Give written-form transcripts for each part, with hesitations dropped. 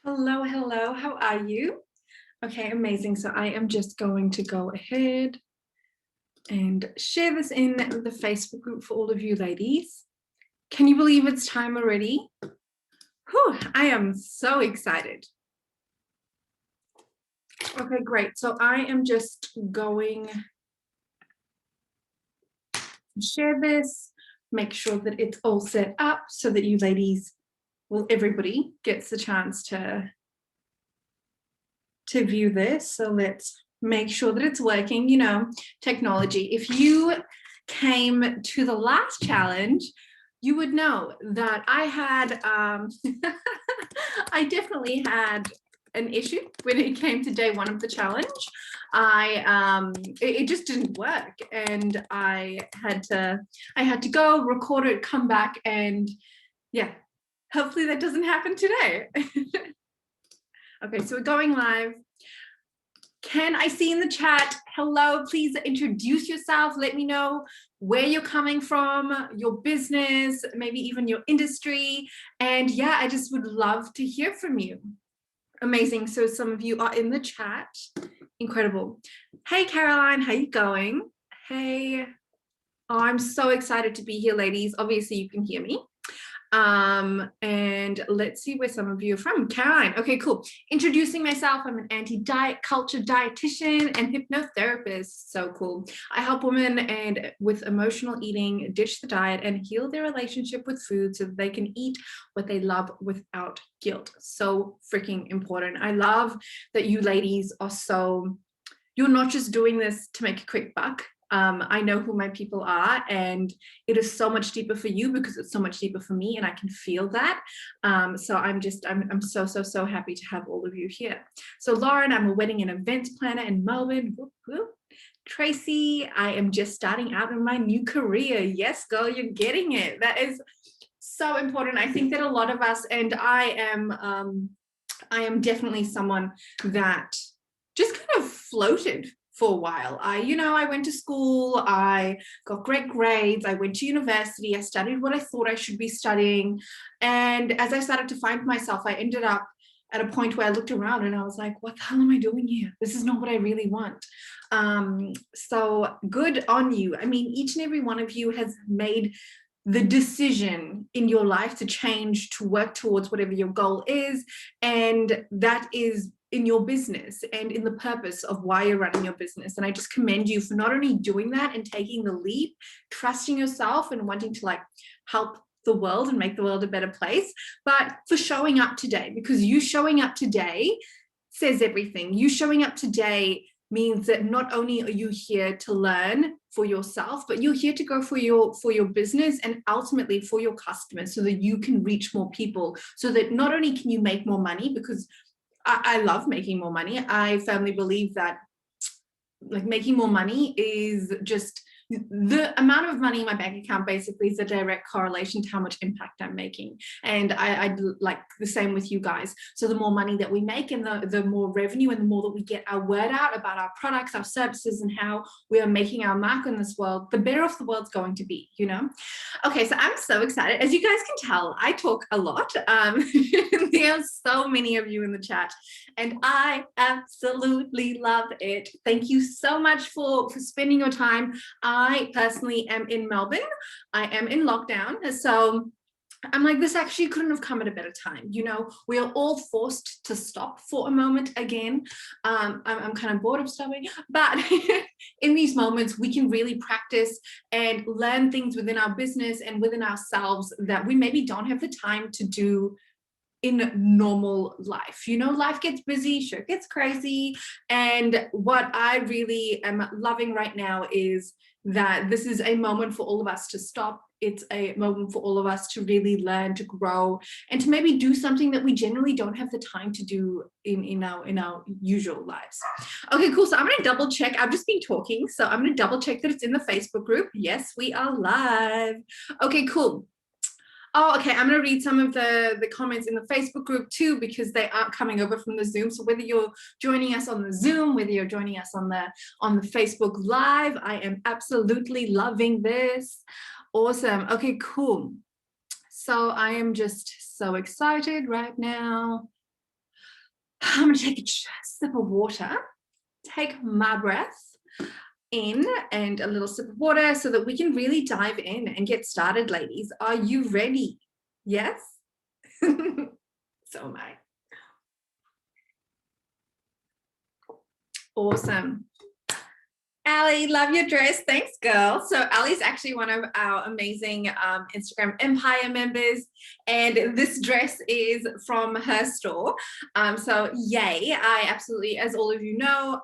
Hello, hello. How are you? Okay, amazing. So I am just going to go ahead and share this in the Facebook group for all of you ladies. Can you believe it's time already? Whew, I am so excited. Okay, great. So I am just going to share this, make sure that it's all set up so that you ladies, well, everybody gets the chance to view this. So let's make sure that it's working. You know, technology. If you came to the last challenge, you would know that I had, I definitely had an issue when it came to day one of the challenge. It just didn't work, and I had to go record it, come back, and yeah, hopefully that doesn't happen today. Okay, so we're going live. Can I see in the chat? Hello, please introduce yourself. Let me know where you're coming from, your business, maybe even your industry. And yeah, I just would love to hear from you. Amazing. So some of you are in the chat. Incredible. Hey, Caroline, how you going? Hey. Oh, I'm so excited to be here, ladies. Obviously, you can hear me. And let's see where some of you are from. Caroline. Okay, cool. Introducing myself, I'm an anti-diet culture dietitian and hypnotherapist. So cool. I help women and with emotional eating ditch the diet and heal their relationship with food so that they can eat what they love without guilt. So freaking important. I love that you ladies are so, you're not just doing this to make a quick buck. I know who my people are, and it is so much deeper for you because it's so much deeper for me, and I can feel that. So I'm so happy to have all of you here. So Lauren, I'm a wedding and events planner in Melbourne. Whoop, whoop. Tracy, I am just starting out in my new career. Yes, girl, you're getting it. That is so important. I think that a lot of us, and I am definitely someone that just kind of floated for a while. I went to school, I got great grades, I went to university, I studied what I thought I should be studying. And as I started to find myself, I ended up at a point where I looked around and I was like, what the hell am I doing here? This is not what I really want. So good on you. I mean, each and every one of you has made the decision in your life to change, to work towards whatever your goal is. And that is in your business and in the purpose of why you're running your business. And I just commend you for not only doing that and taking the leap, trusting yourself and wanting to help the world and make the world a better place, but for showing up today, because you showing up today says everything. You showing up today means that not only are you here to learn for yourself, but you're here to go for your business and ultimately for your customers so that you can reach more people, so that not only can you make more money, because I love making more money. I firmly believe that making more money is just the amount of money in my bank account basically is a direct correlation to how much impact I'm making. And I like the same with you guys. So the more money that we make and the more revenue and the more that we get our word out about our products, our services, and how we are making our mark in this world, the better off the world's going to be, Okay, so I'm so excited. As you guys can tell, I talk a lot. There are so many of you in the chat, and I absolutely love it. Thank you so much for spending your time. I personally am in Melbourne. I am in lockdown. So I'm like, this actually couldn't have come at a better time. We are all forced to stop for a moment again. I'm kind of bored of stopping, but in these moments, we can really practice and learn things within our business and within ourselves that we maybe don't have the time to do in normal life. Life gets busy, shit gets crazy. And what I really am loving right now is that this is a moment for all of us to stop. It's a moment for all of us to really learn, to grow, and to maybe do something that we generally don't have the time to do in our usual lives. Okay, cool. So I'm going to double check. I've just been talking, so I'm going to double check that it's in the Facebook group. Yes, we are live. Okay, cool. Oh, okay. I'm going to read some of the comments in the Facebook group too, because they aren't coming over from the Zoom. So whether you're joining us on the Zoom, whether you're joining us on the Facebook Live, I am absolutely loving this. Awesome. Okay, cool. So I am just so excited right now. I'm going to take a sip of water, take my breath in and a little sip of water so that we can really dive in and get started, ladies. Are you ready? Yes? So am I. Awesome. Ali, love your dress. Thanks, girl. So Ali's actually one of our amazing Instagram Empire members, and this dress is from her store. So yay! I absolutely, as all of you know,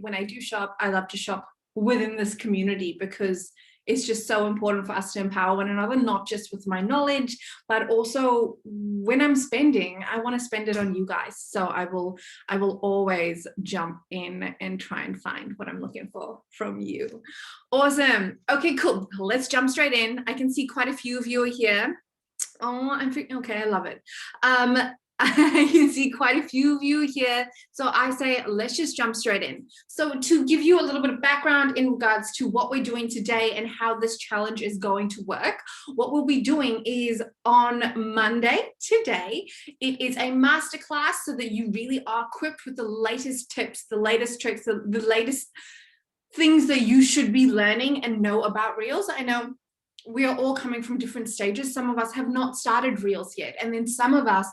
when I do shop, I love to shop within this community because it's just so important for us to empower one another, not just with my knowledge, but also when I'm spending, I want to spend it on you guys. So I will always jump in and try and find what I'm looking for from you. Awesome. Okay, cool. Let's jump straight in. I can see quite a few of you are here. Oh, I'm freaking okay. I love it. I can see quite a few of you here. So I say, let's just jump straight in. So to give you a little bit of background in regards to what we're doing today and how this challenge is going to work, what we'll be doing is on Monday, today, it is a masterclass so that you really are equipped with the latest tips, the latest tricks, the latest things that you should be learning and know about Reels. I know we are all coming from different stages. Some of us have not started Reels yet. And then some of us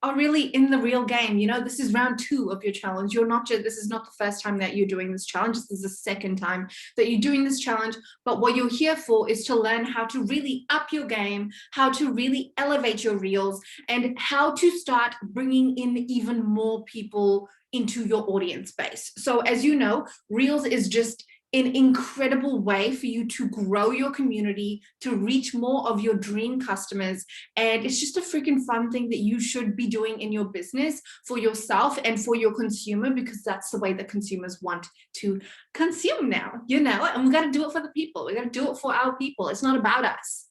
are really in the real game. You know, this is round 2 of your challenge. This is not the first time that you're doing this challenge. This is the second time that you're doing this challenge. But what you're here for is to learn how to really up your game, how to really elevate your Reels, and how to start bringing in even more people into your audience base. So as you know, Reels is just an incredible way for you to grow your community, to reach more of your dream customers. And it's just a freaking fun thing that you should be doing in your business for yourself and for your consumer, because that's the way that consumers want to consume now, you know, and we got to do it for the people. We got to do it for our people. It's not about us.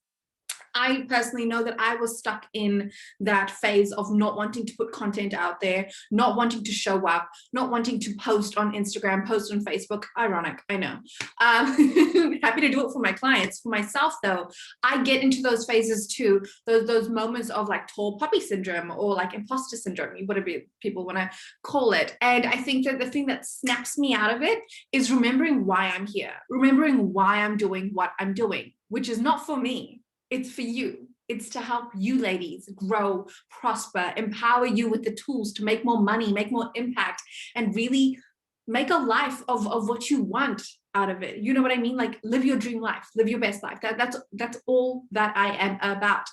I personally know that I was stuck in that phase of not wanting to put content out there, not wanting to show up, not wanting to post on Instagram, post on Facebook. Ironic, I know. Happy to do it for my clients. For myself, though, I get into those phases too, those moments of like tall poppy syndrome or like imposter syndrome, whatever people want to call it. And I think that the thing that snaps me out of it is remembering why I'm here, remembering why I'm doing what I'm doing, which is not for me. It's for you. It's to help you ladies grow, prosper, empower you with the tools to make more money, make more impact, and really make a life of what you want out of it. You know what I mean? Like live your dream life, live your best life. That's all that I am about.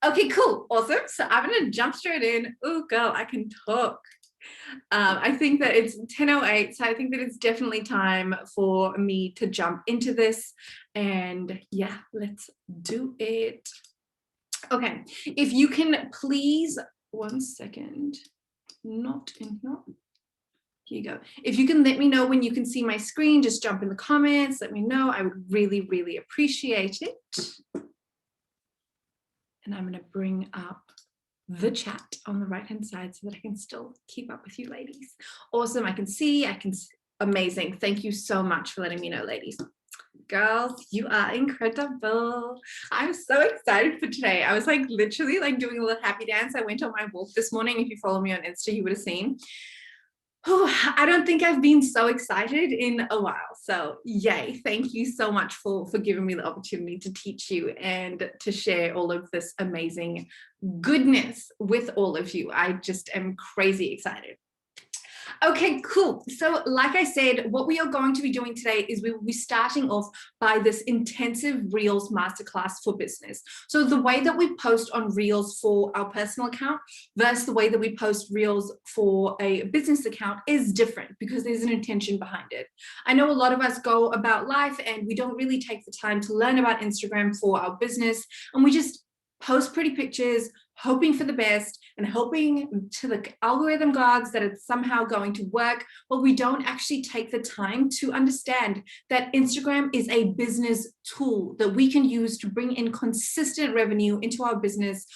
Okay, cool. Awesome. So I'm going to jump straight in. Oh, girl, I can talk. I think that it's 10:08, so I think that it's definitely time for me to jump into this. And yeah, let's do it. Okay, if you can please, 1 second, not in here. Here you go. If you can let me know when you can see my screen, just jump in the comments, let me know. I would really, really appreciate it. And I'm going to bring up the chat on the right hand side so that I can still keep up with you ladies. Awesome. I can see. Amazing. Thank you so much for letting me know, ladies. Girls, you are incredible. I'm so excited for today. I was like literally like doing a little happy dance. I went on my walk this morning. If you follow me on Insta, you would have seen. Oh, I don't think I've been so excited in a while. So yay. Thank you so much for giving me the opportunity to teach you and to share all of this amazing goodness with all of you. I just am crazy excited. Okay, cool. So like I said, what we are going to be doing today is we will be starting off by this intensive Reels masterclass for business. So the way that we post on Reels for our personal account versus the way that we post Reels for a business account is different because there's an intention behind it. I know a lot of us go about life and we don't really take the time to learn about Instagram for our business, and we just post pretty pictures, hoping for the best and hoping to the algorithm gods that it's somehow going to work, but we don't actually take the time to understand that Instagram is a business tool that we can use to bring in consistent revenue into our business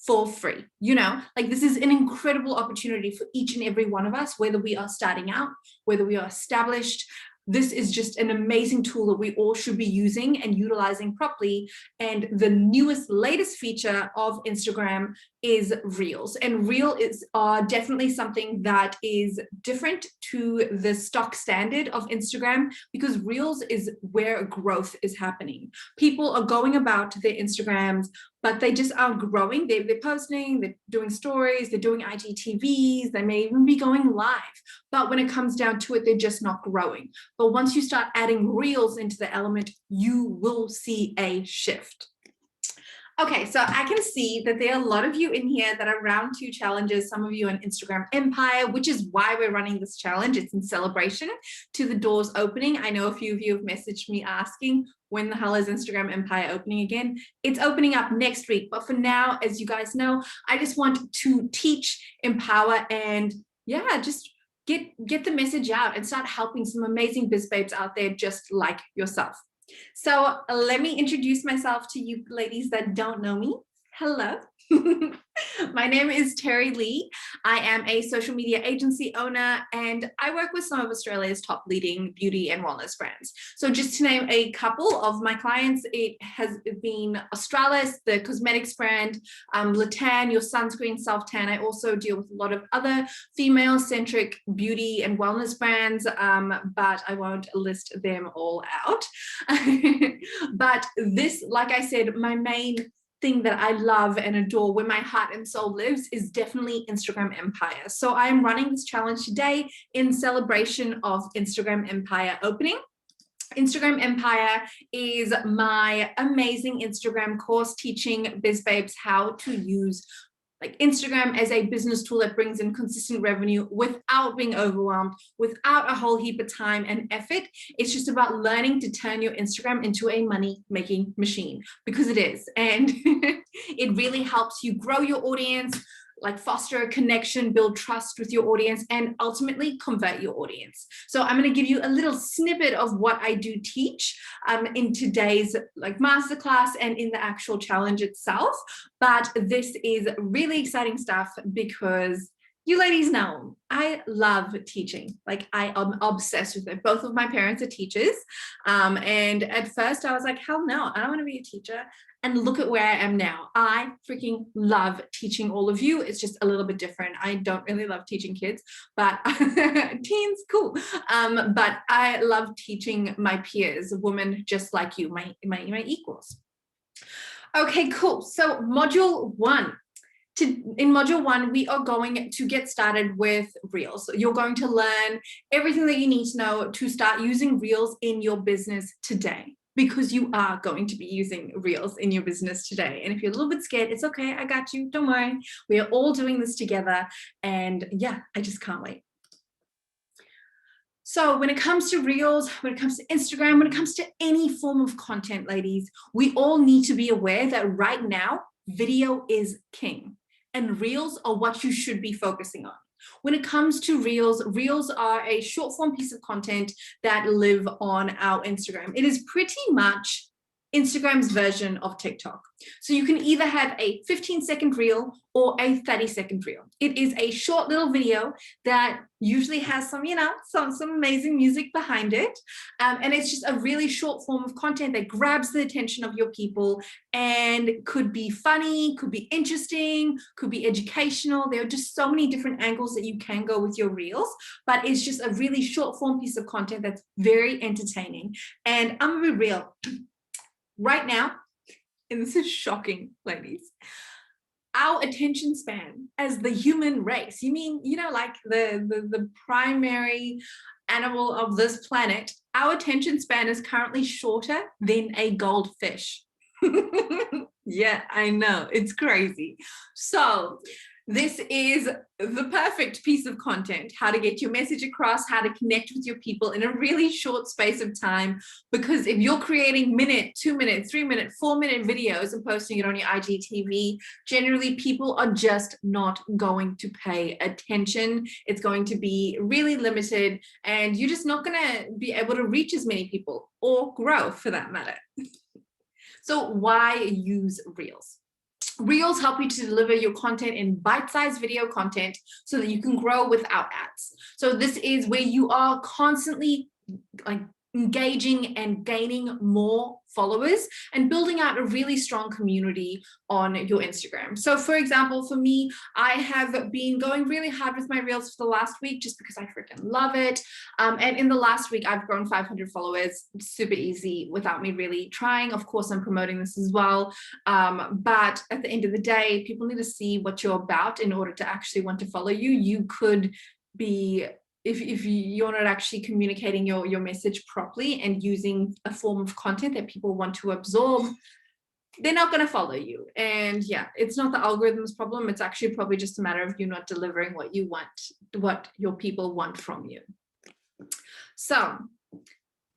for free. You know, like this is an incredible opportunity for each and every one of us, whether we are starting out, whether we are established, this is just an amazing tool that we all should be using and utilizing properly. And the newest, latest feature of Instagram is Reels. And Reels are definitely something that is different to the stock standard of Instagram, because Reels is where growth is happening. People are going about their Instagrams, but they just aren't growing. They're posting, they're doing stories, they're doing IGTVs, they may even be going live. But when it comes down to it, they're just not growing. But once you start adding Reels into the element, you will see a shift. Okay, so I can see that there are a lot of you in here that are round 2 challenges, some of you on Instagram Empire, which is why we're running this challenge. It's in celebration to the doors opening. I know a few of you have messaged me asking, when the hell is Instagram Empire opening again? It's opening up next week. But for now, as you guys know, I just want to teach, empower, and yeah, just get the message out and start helping some amazing biz babes out there just like yourself. So let me introduce myself to you ladies that don't know me. Hello. My name is Terry Lee. I am a social media agency owner, and I work with some of Australia's top leading beauty and wellness brands. So just to name a couple of my clients, it has been Australis, the cosmetics brand, Latan, your sunscreen self-tan. I also deal with a lot of other female-centric beauty and wellness brands, but I won't list them all out. But this, like I said, my main thing that I love and adore, where my heart and soul lives, is definitely Instagram Empire. So I'm running this challenge today in celebration of Instagram Empire opening. Instagram Empire is my amazing Instagram course teaching biz babes how to use like Instagram as a business tool that brings in consistent revenue without being overwhelmed, without a whole heap of time and effort. It's just about learning to turn your Instagram into a money-making machine, because it is. And it really helps you grow your audience, like foster a connection, build trust with your audience, and ultimately convert your audience. So I'm going to give you a little snippet of what I do teach in today's like masterclass and in the actual challenge itself. But this is really exciting stuff, because you ladies know I love teaching. Like, I am obsessed with it. Both of my parents are teachers. And at first I was like, hell no, I don't want to be a teacher. And look at where I am now. I freaking love teaching all of you. It's just a little bit different. I don't really love teaching kids, but teens, cool. But I love teaching my peers, women just like you, my equals. Okay, cool. So module 1. In module 1, we are going to get started with Reels. You're going to learn everything that you need to know to start using Reels in your business today, because you are going to be using Reels in your business today. And if you're a little bit scared, it's okay. I got you. Don't worry. We are all doing this together. And yeah, I just can't wait. So when it comes to Reels, when it comes to Instagram, when it comes to any form of content, ladies, we all need to be aware that right now, video is king. And Reels are what you should be focusing on. When it comes to Reels, Reels are a short form piece of content that live on our Instagram. It is pretty much Instagram's version of TikTok. So you can either have a 15-second reel or a 30-second reel. It is a short little video that usually has some, some amazing music behind it. And it's just a really short form of content that grabs the attention of your people and could be funny, could be interesting, could be educational. There are just so many different angles that you can go with your reels, but it's just a really short form piece of content that's very entertaining. And I'm gonna be real. Right now, and this is shocking, ladies, our attention span as the human race, you mean, like the primary animal of this planet, our attention span is currently shorter than a goldfish. Yeah, I know, it's crazy. So this is the perfect piece of content, how to get your message across, how to connect with your people in a really short space of time. Because if you're creating minute, 2 minute, 3 minute, 4 minute videos and posting it on your IGTV, generally people are just not going to pay attention. It's going to be really limited, and you're just not going to be able to reach as many people or grow for that matter. So why use Reels? Reels help you to deliver your content in bite-sized video content so that you can grow without ads. So this is where you are constantly like engaging and gaining more followers and building out a really strong community on your Instagram. So for example, for me, I have been going really hard with my reels for the last week just because I freaking love it. And in the last week, I've grown 500 followers, super easy without me really trying. Of course, I'm promoting this as well. But at the end of the day, people need to see what you're about in order to actually want to follow you. You could be, if you're not actually communicating your message properly and using a form of content that people want to absorb, they're not going to follow you. And yeah, it's not the algorithm's problem. It's actually probably just a matter of you not delivering what you want, what your people want from you. So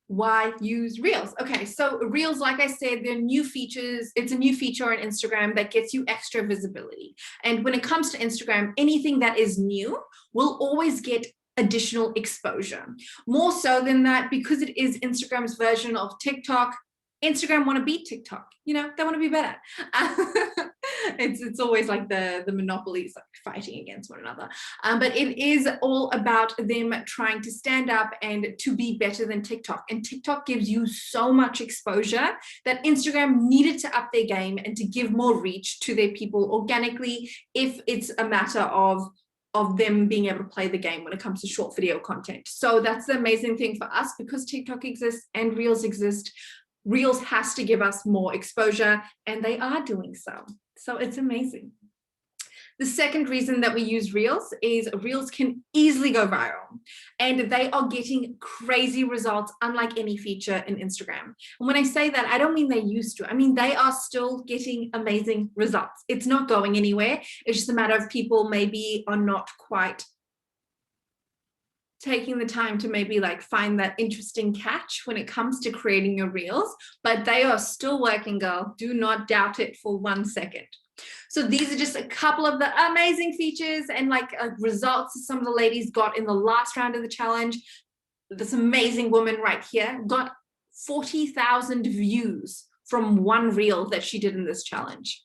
why use Reels? Okay, so Reels, like I said, they're new features. It's a new feature on Instagram that gets you extra visibility. And when it comes to Instagram, anything that is new will always get additional exposure. More so than that, because it is Instagram's version of TikTok. Instagram want to beat TikTok, you know, they want to be better. It's always like the monopolies like fighting against one another. But it is all about them trying to stand up and to be better than TikTok. And TikTok gives you so much exposure that Instagram needed to up their game and to give more reach to their people organically, if it's a matter of them being able to play the game when it comes to short video content. So that's the amazing thing for us, because TikTok exists and Reels exist. Reels has to give us more exposure, and they are doing so. So it's amazing. The second reason that we use Reels is Reels can easily go viral, and they are getting crazy results unlike any feature in Instagram. And when I say that, I don't mean they used to. I mean, they are still getting amazing results. It's not going anywhere. It's just a matter of people maybe are not quite taking the time to maybe like find that interesting catch when it comes to creating your reels, but they are still working, girl. Do not doubt it for 1 second. So these are just a couple of the amazing features and like results some of the ladies got in the last round of the challenge. This amazing woman right here got 40,000 views from one reel that she did in this challenge.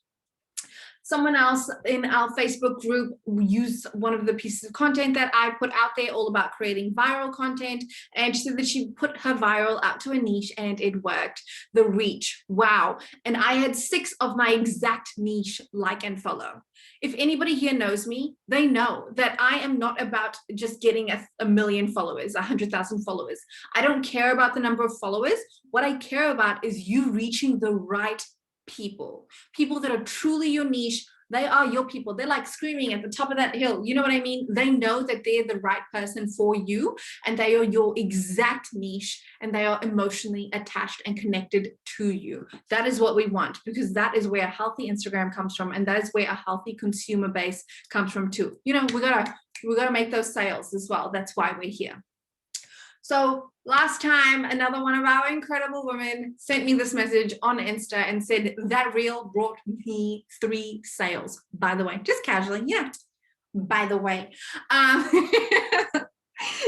Someone else in our Facebook group used one of the pieces of content that I put out there all about creating viral content, and she said that she put her viral out to a niche and it worked. The reach, wow. And I had 6 of my exact niche like and follow. If anybody here knows me, they know that I am not about just getting a million followers, 100,000 followers. I don't care about the number of followers. What I care about is you reaching the right people that are truly your niche. They are your people. They're like screaming at the top of that hill. You know what I mean? They know that they're the right person for you, and they are your exact niche, and they are emotionally attached and connected to you. That is what we want, because that is where a healthy Instagram comes from, and that is where a healthy consumer base comes from too. You know, we gotta make those sales as well. That's why we're here. So last time, another one of our incredible women sent me this message on Insta and said that reel brought me 3 sales, by the way, just casually. Yeah, by the way.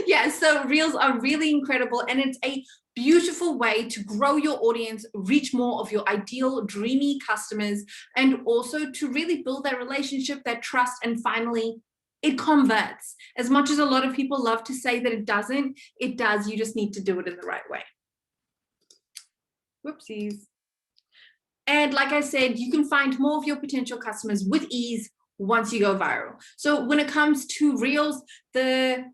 Yeah, so reels are really incredible, and it's a beautiful way to grow your audience, reach more of your ideal dreamy customers, and also to really build that relationship, that trust, and finally it converts. As much as a lot of people love to say that it doesn't, it does. You just need to do it in the right way. Whoopsies. And like I said, you can find more of your potential customers with ease once you go viral. So when it comes to reels, the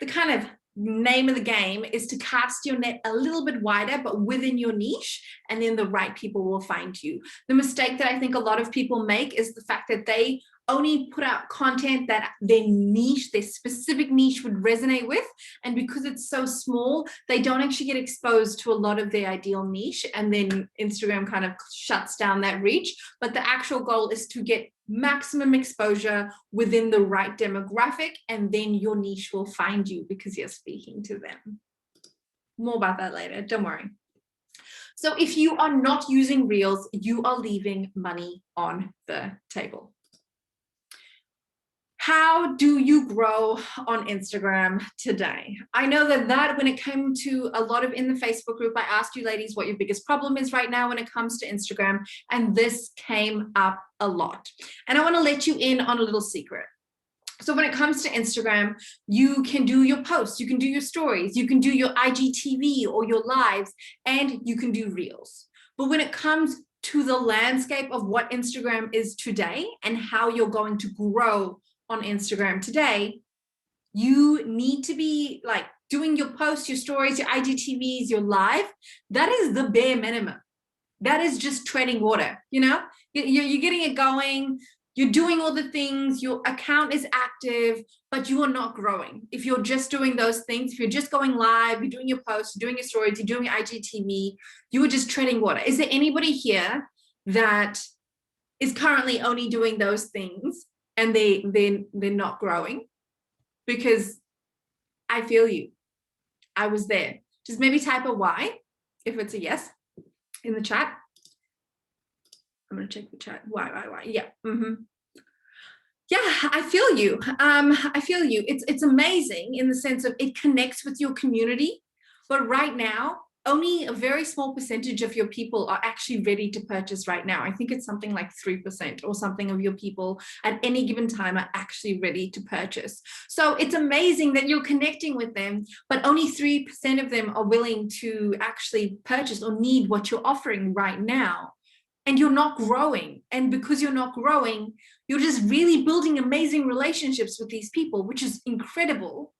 kind of name of the game is to cast your net a little bit wider, but within your niche, and then the right people will find you. The mistake that I think a lot of people make is the fact that they only put out content that their niche, their specific niche would resonate with. And because it's so small, they don't actually get exposed to a lot of their ideal niche. And then Instagram kind of shuts down that reach. But the actual goal is to get maximum exposure within the right demographic. And then your niche will find you because you're speaking to them. More about that later, don't worry. So if you are not using Reels, you are leaving money on the table. How do you grow on Instagram today? I know that when it came to a lot of in the Facebook group, I asked you ladies what your biggest problem is right now when it comes to Instagram, and this came up a lot. And I want to let you in on a little secret. So when it comes to Instagram, you can do your posts, you can do your stories, you can do your IGTV or your lives, and you can do reels. But when it comes to the landscape of what Instagram is today and how you're going to grow on Instagram today, you need to be like doing your posts, your stories, your IGTVs, your live. That is the bare minimum. That is just treading water, you know? You're getting it going, you're doing all the things, your account is active, but you are not growing. If you're just doing those things, if you're just going live, you're doing your posts, you're doing your stories, you're doing your IGTV, you are just treading water. Is there anybody here that is currently only doing those things and they're not growing? Because I feel you. I was there. Just maybe type a Y if it's a yes in the chat. I'm gonna check the chat. Why? Yeah. Yeah, I feel you. I feel you. It's amazing in the sense of it connects with your community, but right now, only a very small percentage of your people are actually ready to purchase right now. I think it's something like 3% or something of your people at any given time are actually ready to purchase. So it's amazing that you're connecting with them, but only 3% of them are willing to actually purchase or need what you're offering right now. And you're not growing. And because you're not growing, you're just really building amazing relationships with these people, which is incredible.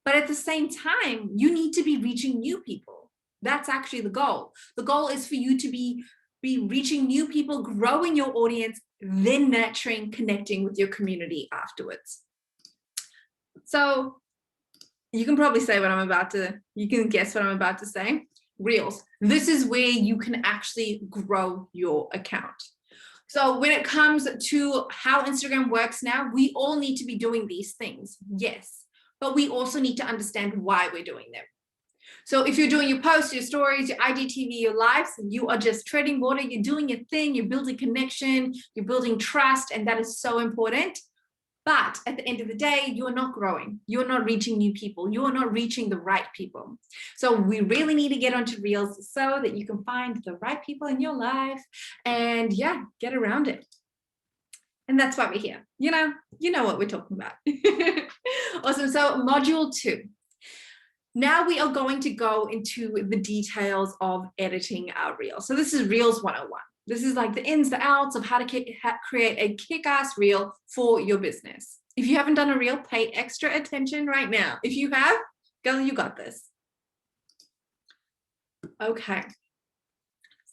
But at the same time, you need to be reaching new people. That's actually the goal. The goal is for you to be reaching new people, growing your audience, then nurturing, connecting with your community afterwards. So you can probably say what I'm about to, you can guess what I'm about to say. Reels. This is where you can actually grow your account. So when it comes to how Instagram works now, we all need to be doing these things, yes, but we also need to understand why we're doing them. So if you're doing your posts, your stories, your IGTV, your lives, you are just treading water, you're doing your thing, you're building connection, you're building trust, and that is so important. But at the end of the day, you're not growing. You're not reaching new people. You're not reaching the right people. So we really need to get onto Reels so that you can find the right people in your life and yeah, get around it. And that's why we're here. You know what we're talking about. Awesome. So module 2. Now we are going to go into the details of editing our Reels. So this is Reels 101. This is like the ins, the outs of how to create a kick-ass reel for your business. If you haven't done a reel, pay extra attention right now. If you have, go, you got this. Okay.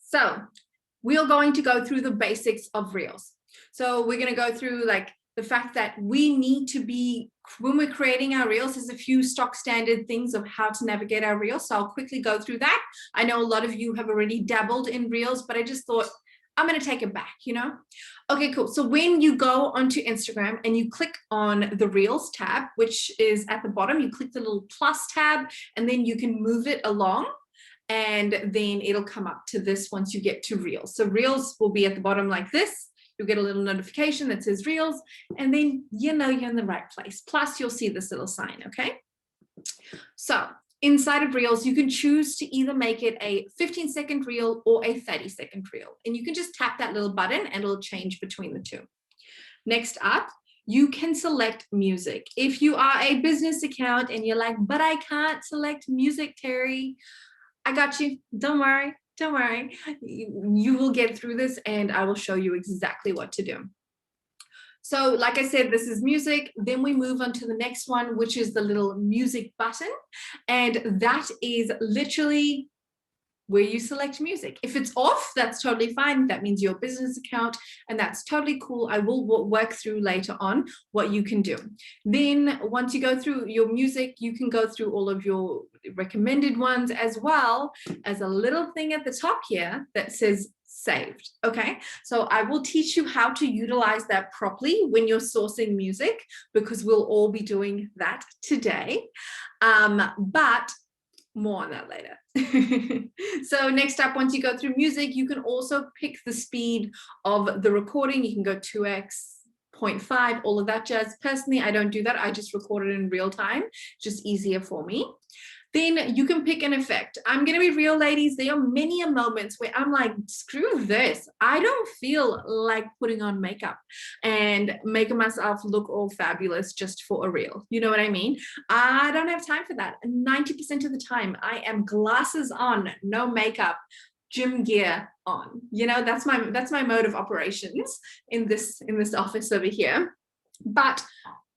So we are going to go through the basics of reels. So we're going to go through like the fact that we need to be, when we're creating our reels, there's a few stock standard things of how to navigate our reels. So I'll quickly go through that. I know a lot of you have already dabbled in reels, but I just thought I'm going to take it back, you know? Okay, cool. So when you go onto Instagram and you click on the Reels tab, which is at the bottom, you click the little plus tab and then you can move it along and then it'll come up to this once you get to Reels. So Reels will be at the bottom like this. You'll get a little notification that says Reels and then you know you're in the right place. Plus you'll see this little sign, okay? So inside of Reels, you can choose to either make it a 15-second reel or a 30-second reel. And you can just tap that little button and it'll change between the two. Next up, you can select music. If you are a business account and you're like, but I can't select music, Terry, I got you. Don't worry. Don't worry. You will get through this and I will show you exactly what to do. So like I said, this is music. Then we move on to the next one, which is the little music button. And that is literally where you select music. If it's off, that's totally fine. That means your business account, and that's totally cool. I will work through later on what you can do. Then once you go through your music, you can go through all of your recommended ones as well as a little thing at the top here that says saved. Okay, so I will teach you how to utilize that properly when you're sourcing music, because we'll all be doing that today. But more on that later. So next up, once you go through music, you can also pick the speed of the recording. You can go 2x, 0.5, all of that jazz. Personally, I don't do that. I just record it in real time, just easier for me. Then you can pick an effect. I'm going to be real, ladies. There are many moments where I'm like, screw this. I don't feel like putting on makeup and making myself look all fabulous just for a reel. You know what I mean? I don't have time for that. 90% of the time, I am glasses on, no makeup, gym gear on. You know, that's my mode of operations in this office over here. But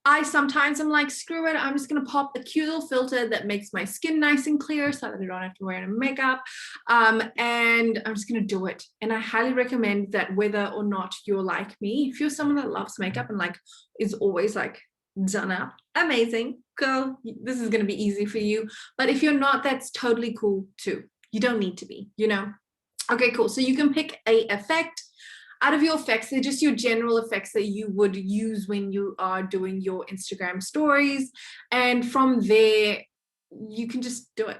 I sometimes am like, screw it, I'm just going to pop a cute little filter that makes my skin nice and clear so that I don't have to wear any makeup. And I'm just going to do it. And I highly recommend that whether or not you're like me, if you're someone that loves makeup and like is always like done up, amazing, girl, this is going to be easy for you. But if you're not, that's totally cool too. You don't need to be, you know? Okay, cool. So you can pick a effect. Out of your effects, they're just your general effects that you would use when you are doing your Instagram stories. And from there, you can just do it.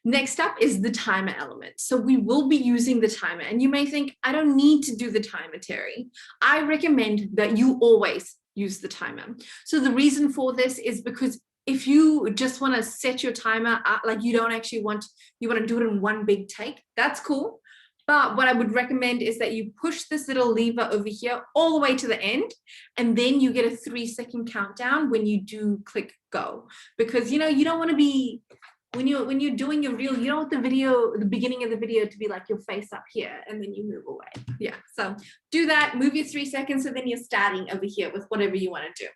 Next up is the timer element. So we will be using the timer. And you may think, I don't need to do the timer, Terry. I recommend that you always use the timer. So the reason for this is because if you just want to set your timer up, like you don't actually want, you want to do it in one big take, that's cool. But what I would recommend is that you push this little lever over here all the way to the end, and then you get a 3-second countdown when you do click go. Because, you know, you don't want to be, when you're doing your reel, you don't want the beginning of the video to be like your face up here and then you move away. Yeah, so do that, move your 3 seconds, and then you're starting over here with whatever you want to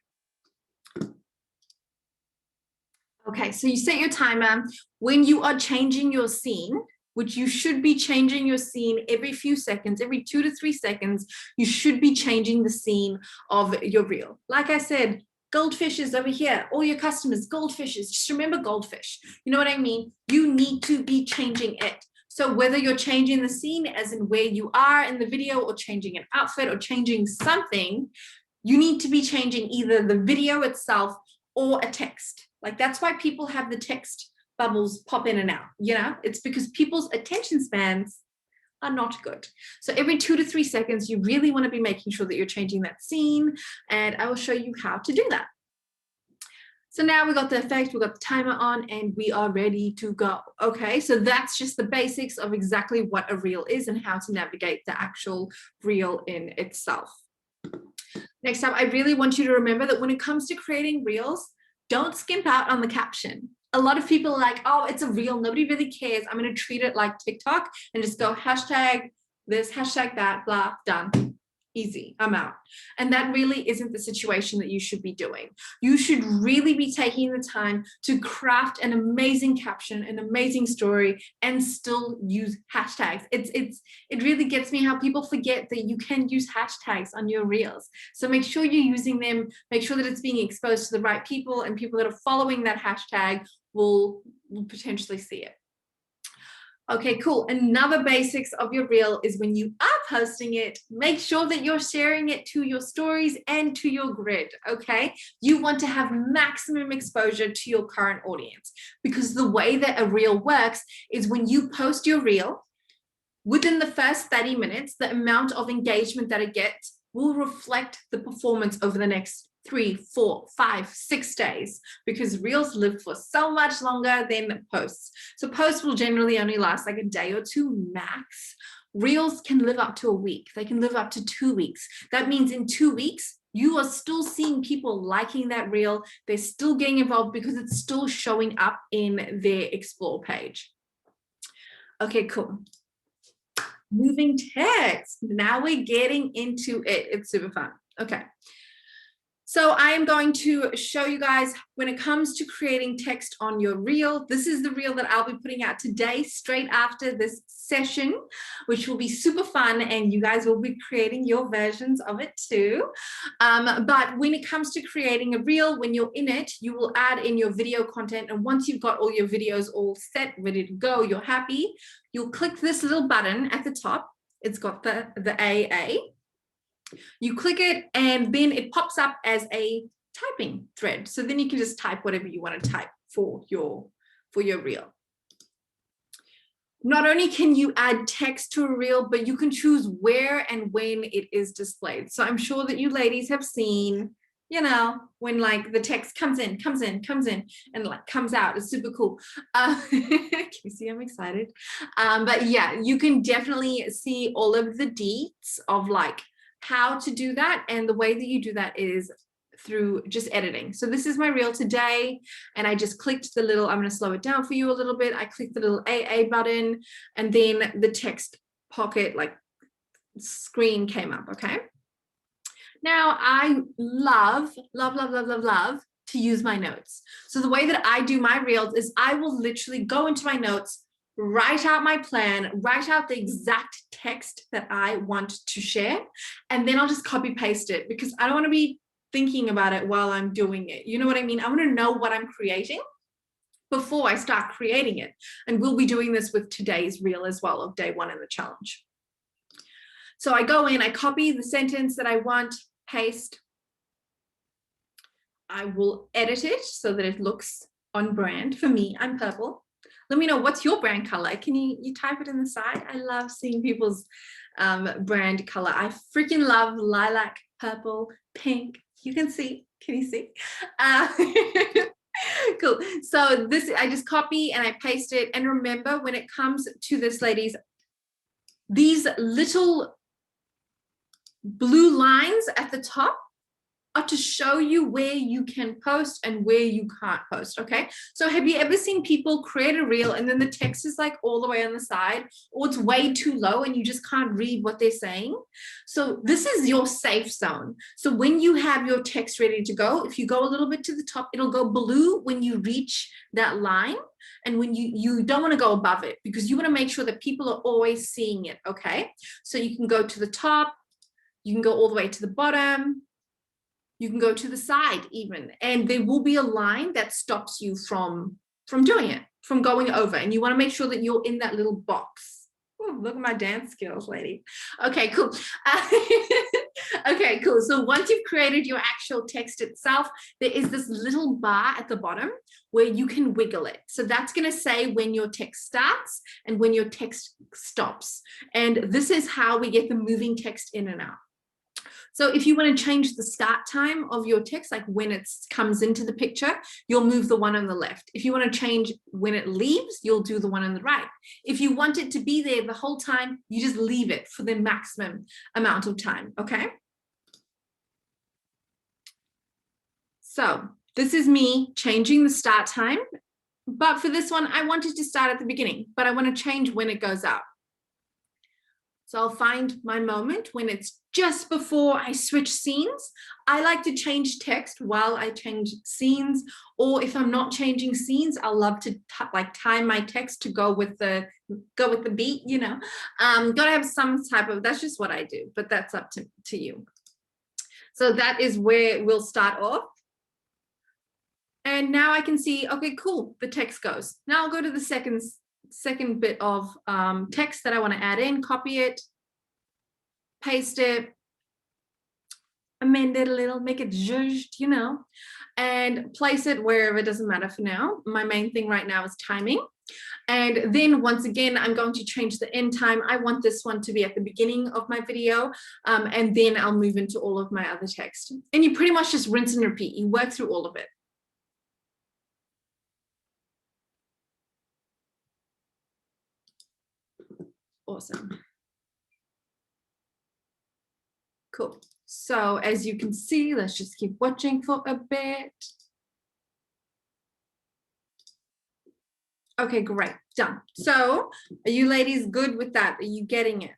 do. Okay, so you set your timer. When you are changing your scene, which you should be changing your scene every few seconds, every 2 to 3 seconds, you should be changing the scene of your reel. Like I said, goldfishes over here, all your customers, goldfishes, just remember goldfish. You know what I mean? You need to be changing it. So whether you're changing the scene as in where you are in the video or changing an outfit or changing something, you need to be changing either the video itself or a text. Like that's why people have the text bubbles pop in and out, you know, it's because people's attention spans are not good. So every 2 to 3 seconds, you really want to be making sure that you're changing that scene, and I will show you how to do that. So now we got the effect, we got the timer on, and we are ready to go. Okay, so that's just the basics of exactly what a reel is and how to navigate the actual reel in itself. Next up, I really want you to remember that when it comes to creating reels, don't skimp out on the caption. A lot of people are like, oh, it's a reel, nobody really cares. I'm going to treat it like TikTok and just go hashtag this, hashtag that, blah, done. Easy, I'm out. And that really isn't the situation that you should be doing. You should really be taking the time to craft an amazing caption, an amazing story, and still use hashtags. It really gets me how people forget that you can use hashtags on your reels. So make sure you're using them, make sure that it's being exposed to the right people, and people that are following that hashtag will potentially see it. Okay, cool. Another basics of your reel is when you are posting it, make sure that you're sharing it to your stories and to your grid, okay? You want to have maximum exposure to your current audience, because the way that a reel works is when you post your reel, within the first 30 minutes, the amount of engagement that it gets will reflect the performance over the next 3, 4, 5, 6 days, because reels live for so much longer than posts. So posts will generally only last like a day or two max. Reels can live up to a week. They can live up to 2 weeks. That means in 2 weeks, you are still seeing people liking that reel. They're still getting involved because it's still showing up in their explore page. Okay, cool. Moving text. Now we're getting into it. It's super fun. Okay. So I am going to show you guys when it comes to creating text on your reel. This is the reel that I'll be putting out today, straight after this session, which will be super fun, and you guys will be creating your versions of it too. But when it comes to creating a reel, when you're in it, you will add in your video content. And once you've got all your videos all set, ready to go, you're happy, you'll click this little button at the top. It's got the AA. You click it and then it pops up as a typing thread. So then you can just type whatever you want to type for your reel. Not only can you add text to a reel, but you can choose where and when it is displayed. So I'm sure that you ladies have seen you know, when like the text comes in, and like comes out. It's super cool. Can you see I'm excited? But yeah, you can definitely see all of the deets of like how to do that. And the way that you do that is through just editing. So this is my reel today, and I just clicked the little, I'm going to slow it down for you a little bit. I clicked the little AA button, and then the text pocket like screen came up. Okay. Now I love to use my notes. So the way that I do my reels is I will literally go into my notes, write out my plan, write out the exact text that I want to share, and then I'll just copy paste it because I don't want to be thinking about it while I'm doing it. You know what I mean? I want to know what I'm creating before I start creating it. And we'll be doing this with today's reel as well of day 1 in the challenge. So I go in, I copy the sentence that I want, paste. I will edit it so that it looks on brand. For me, I'm purple. Let me know, what's your brand color? Can you type it in the side? I love seeing people's brand color. I freaking love lilac, purple, pink. You can see, can you see? Cool. So this, I just copy and I paste it. And remember, when it comes to this, ladies, these little blue lines at the top are to show you where you can post and where you can't post. Okay, so have you ever seen people create a reel and then the text is like all the way on the side, or it's way too low and you just can't read what they're saying? So this is your safe zone. So when you have your text ready to go, if you go a little bit to the top, it'll go blue when you reach that line, and when you don't want to go above it because you want to make sure that people are always seeing it. Okay, so you can go to the top, you can go all the way to the bottom, you can go to the side even, and there will be a line that stops you from doing it, from going over, and you want to make sure that you're in that little box. Ooh, look at my dance skills, lady. Okay, cool. Okay, cool. So once you've created your actual text itself, there is this little bar at the bottom where you can wiggle it. So that's going to say when your text starts and when your text stops. And this is how we get the moving text in and out. So if you want to change the start time of your text, like when it comes into the picture, you'll move the one on the left. If you want to change when it leaves, you'll do the one on the right. If you want it to be there the whole time, you just leave it for the maximum amount of time, okay? So this is me changing the start time, but for this one, I wanted to start at the beginning, but I want to change when it goes out. So I'll find my moment when it's just before I switch scenes. I like to change text while I change scenes, or if I'm not changing scenes, I'll love to like time my text to go with the beat, you know. Gotta have some type of, that's just what I do, but that's up to you. So that is where we'll start off. And now I can see, okay, cool, the text goes. Now I'll go to the second bit of text that I want to add in, copy it, paste it, amend it a little, make it zhuzhed, you know, and place it wherever. It doesn't matter for now. My main thing right now is timing. And then once again, I'm going to change the end time. I want this one to be at the beginning of my video, and then I'll move into all of my other text. And you pretty much just rinse and repeat. You work through all of it. Awesome. Cool. So as you can see, let's just keep watching for a bit. Okay, great, done. So are you ladies good with that? Are you getting it?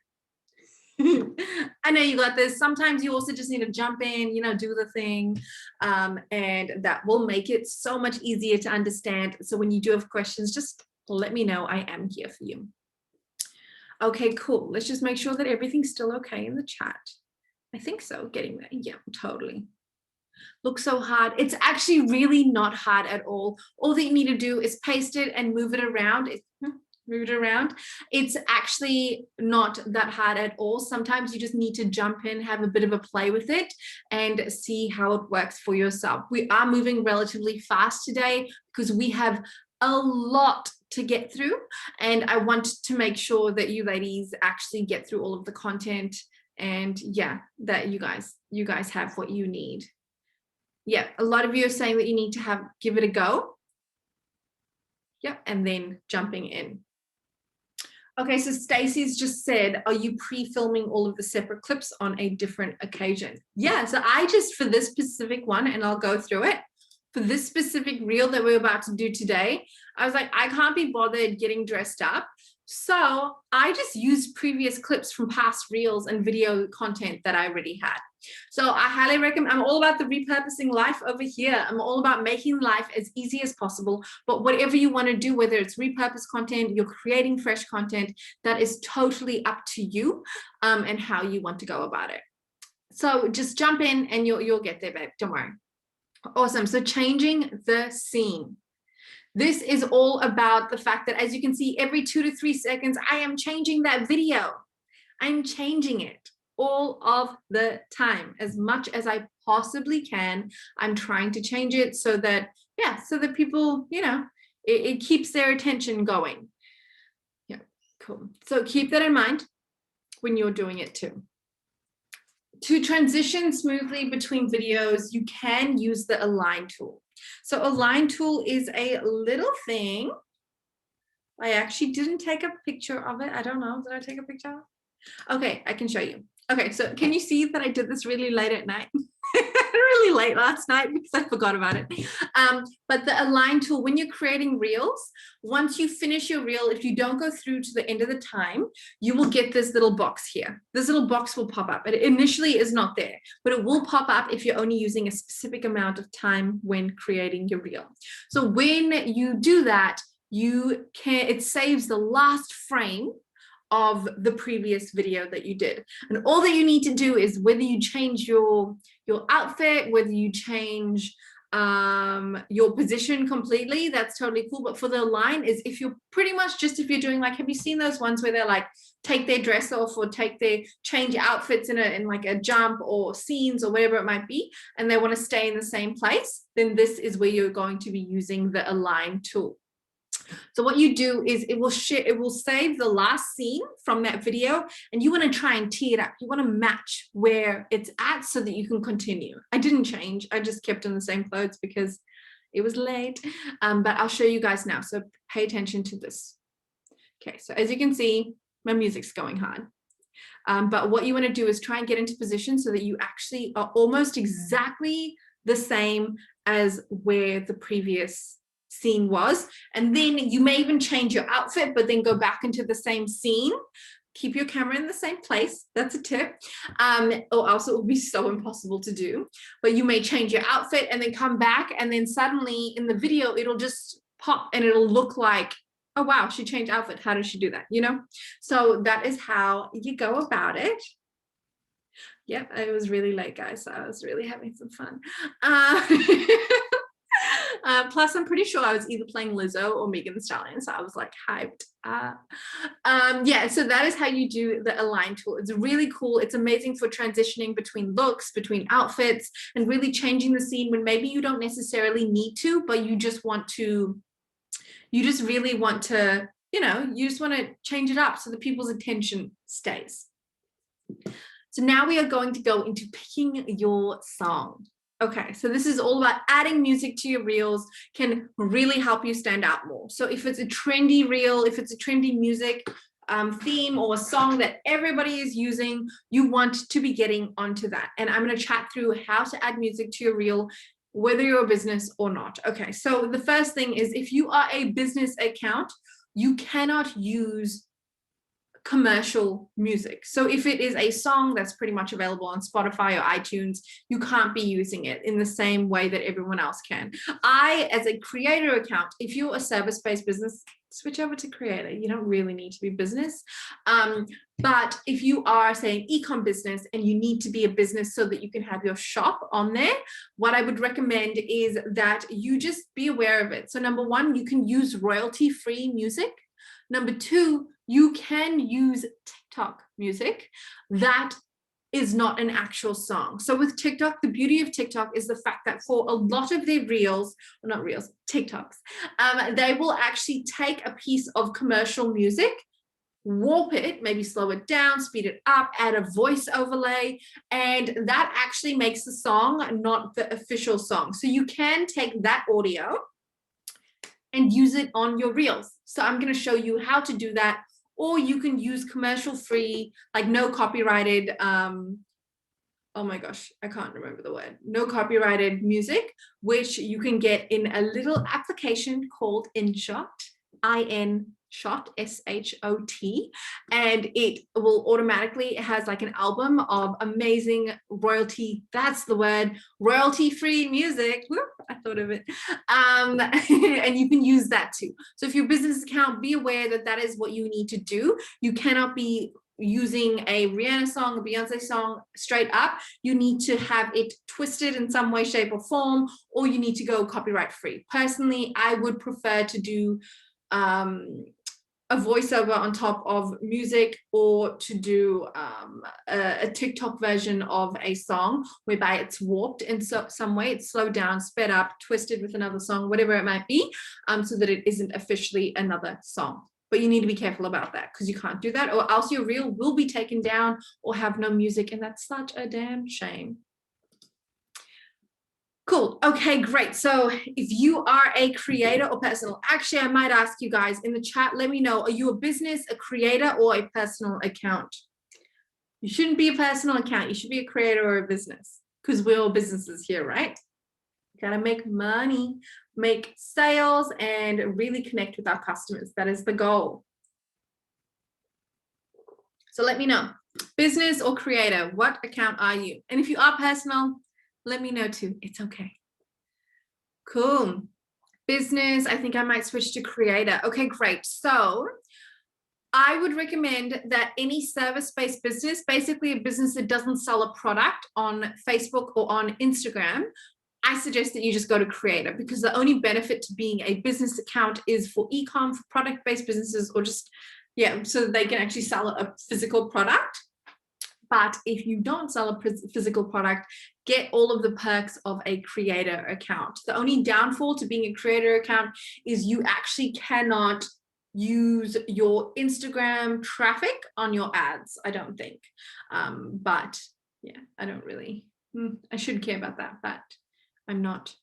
I know you got this. Sometimes you also just need to jump in, you know, do the thing, and that will make it so much easier to understand. So when you do have questions, just let me know. I am here for you. Okay, cool. Let's just make sure that everything's still okay in the chat. I think so, getting there. Yeah, totally. Looks so hard. It's actually really not hard at all. All that you need to do is paste it and move it around. Move it around. It's actually not that hard at all. Sometimes you just need to jump in, have a bit of a play with it, and see how it works for yourself. We are moving relatively fast today because we have a lot to get through, and I want to make sure that you ladies actually get through all of the content, and yeah, that you guys have what you need. Yeah, a lot of you are saying that you need to give it a go. Yep, and then jumping in. Okay, so Stacey's just said, are you pre-filming all of the separate clips on a different occasion? Yeah, so I just, for this specific one, and I'll go through it, for this specific reel that we're about to do today, I was like, I can't be bothered getting dressed up. So I just used previous clips from past reels and video content that I already had. So I highly recommend, I'm all about the repurposing life over here. I'm all about making life as easy as possible, but whatever you want to do, whether it's repurpose content, you're creating fresh content, that is totally up to you and how you want to go about it. So just jump in and you'll get there, babe. Don't worry. Awesome. So changing the scene. This is all about the fact that, as you can see, every 2 to 3 seconds, I am changing that video. I'm changing it all of the time, as much as I possibly can. I'm trying to change it so that, yeah, so that people, you know, it keeps their attention going. Yeah, cool. So keep that in mind when you're doing it too. To transition smoothly between videos, you can use the align tool. So align tool is a little thing. I actually didn't take a picture of it. I don't know. Did I take a picture? Okay, I can show you. Okay, so can you see that I did this really late at night? Really late last night because I forgot about it. But the align tool, when you're creating reels, once you finish your reel, if you don't go through to the end of the time, you will get this little box here. This little box will pop up. It initially is not there, but it will pop up if you're only using a specific amount of time when creating your reel. So when you do that, it saves the last frame of the previous video that you did. And all that you need to do is, whether you change your outfit, whether you change your position completely, that's totally cool. But for the align is, if you're pretty much just, if you're doing like, have you seen those ones where they're like take their dress off or change outfits in like a jump or scenes or whatever it might be, and they want to stay in the same place, then this is where you're going to be using the align tool. So what you do is it will save the last scene from that video, and you want to try and tee it up. You want to match where it's at so that you can continue. I didn't change. I just kept in the same clothes because it was late. But I'll show you guys now. So pay attention to this. Okay, so as you can see, my music's going hard. But what you want to do is try and get into position so that you actually are almost exactly the same as where the previous scene was. And then you may even change your outfit, but then go back into the same scene. Keep your camera in the same place. That's a tip. Or else it will be so impossible to do. But you may change your outfit and then come back, and then suddenly in the video it'll just pop and it'll look like, oh wow, she changed outfit. How did she do that? You know? So that is how you go about it. Yep, it was really late, guys, so I was really having some fun. Plus, I'm pretty sure I was either playing Lizzo or Megan Thee Stallion, so I was like hyped. Yeah, so that is how you do the align tool. It's really cool. It's amazing for transitioning between looks, between outfits, and really changing the scene when maybe you don't necessarily need to, but you just really want to, you just want to change it up so that people's attention stays. So now we are going to go into picking your song. Okay, so this is all about adding music to your reels, can really help you stand out more. So if it's a trendy reel, if it's a trendy music theme or a song that everybody is using, you want to be getting onto that. And I'm going to chat through how to add music to your reel, whether you're a business or not. Okay, so the first thing is, if you are a business account, you cannot use commercial music. So if it is a song that's pretty much available on Spotify or iTunes, you can't be using it in the same way that everyone else can. As a creator account, if you're a service-based business, switch over to creator. You don't really need to be business. But if you are, say, an e-com business and you need to be a business so that you can have your shop on there, what I would recommend is that you just be aware of it. So number one, you can use royalty-free music. Number two, you can use TikTok music that is not an actual song. So with TikTok, the beauty of TikTok is the fact that for a lot of their reels, or not reels, TikToks, they will actually take a piece of commercial music warp it, maybe slow it down, speed it up, add a voice overlay, and that actually makes the song not the official song. So you can take that audio and use it on your reels. So I'm going to show you how to do that, or you can use commercial free, like no copyrighted, oh my gosh, I can't remember the word, no copyrighted music, which you can get in a little application called InShot, InShot, S-H-O-T, and it will automatically, it has like an album of amazing royalty, that's the word, royalty-free music. Whoop, I thought of it. And you can use that too. So if your business account, be aware that that is what you need to do. You cannot be using a Rihanna song, a Beyonce song straight up. You need to have it twisted in some way, shape, or form, or you need to go copyright free. Personally, I would prefer to do a voiceover on top of music, or to do a TikTok version of a song whereby it's warped in some way, it's slowed down, sped up, twisted with another song, whatever it might be, so that it isn't officially another song. But you need to be careful about that, because you can't do that, or else your reel will be taken down or have no music, and that's such a damn shame. Cool. Okay, great. So if you are a creator or personal, actually, I might ask you guys in the chat, let me know, are you a business, a creator, or a personal account? You shouldn't be a personal account. You should be a creator or a business, because we're all businesses here, right? You gotta make money, make sales, and really connect with our customers. That is the goal. So let me know, business or creator, what account are you? And if you are personal, let me know too. It's okay. Cool. Business, I think I might switch to creator. Okay, great. So I would recommend that any service-based business, basically a business that doesn't sell a product on Facebook or on Instagram, I suggest that you just go to creator, because the only benefit to being a business account is for e-com, for product-based businesses, or just, yeah, so that they can actually sell a physical product. But if you don't sell a physical product, get all of the perks of a creator account. The only downfall to being a creator account is you actually cannot use your Instagram traffic on your ads, I don't think. But yeah, I don't really, I should care about that, but I'm not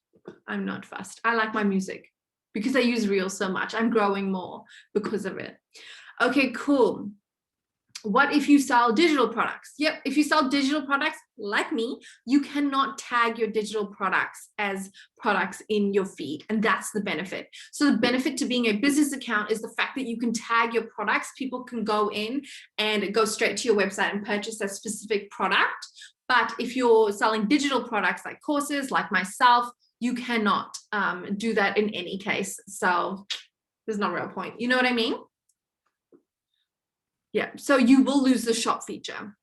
fussed. I like my music because I use Reels so much. I'm growing more because of it. Okay, cool. What if you sell digital products? Yep, if you sell digital products like me, you cannot tag your digital products as products in your feed, and that's the benefit. So the benefit to being a business account is the fact that you can tag your products. People can go in and go straight to your website and purchase a specific product. But if you're selling digital products like courses, like myself, you cannot do that in any case. So there's no real point. You know what I mean? Yeah, so you will lose the shop feature.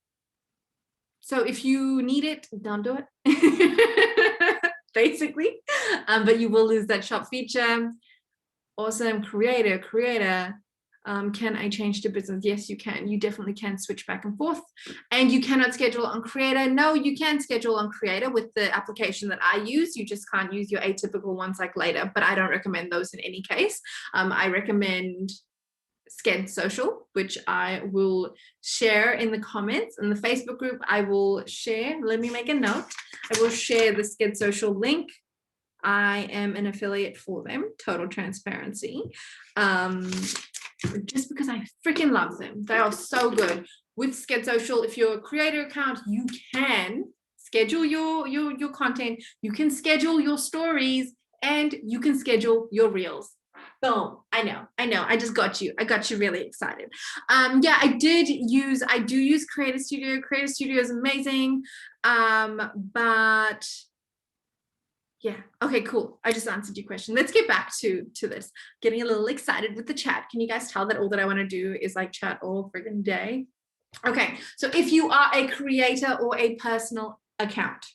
So if you need it, don't do it, basically. But you will lose that shop feature. Awesome. Creator. Can I change to business? Yes, you can. You definitely can switch back and forth. And you cannot schedule on creator. No, you can schedule on creator with the application that I use. You just can't use your atypical ones like later, but I don't recommend those in any case. I recommend Sked Social, which I will share in the comments. In the Facebook group, I will share, let me make a note. I will share the Sked Social link. I am an affiliate for them, total transparency. Just because I freaking love them. They are so good. With Sked Social, if you're a creator account, you can schedule your content, you can schedule your stories, and you can schedule your reels. Boom. I know. I just got you. I got you really excited. Yeah, I do use Creator Studio. Creator Studio is amazing. But yeah. Okay, cool. I just answered your question. Let's get back to this. Getting a little excited with the chat. Can you guys tell that all that I want to do is like chat all friggin' day? Okay. So if you are a creator or a personal account,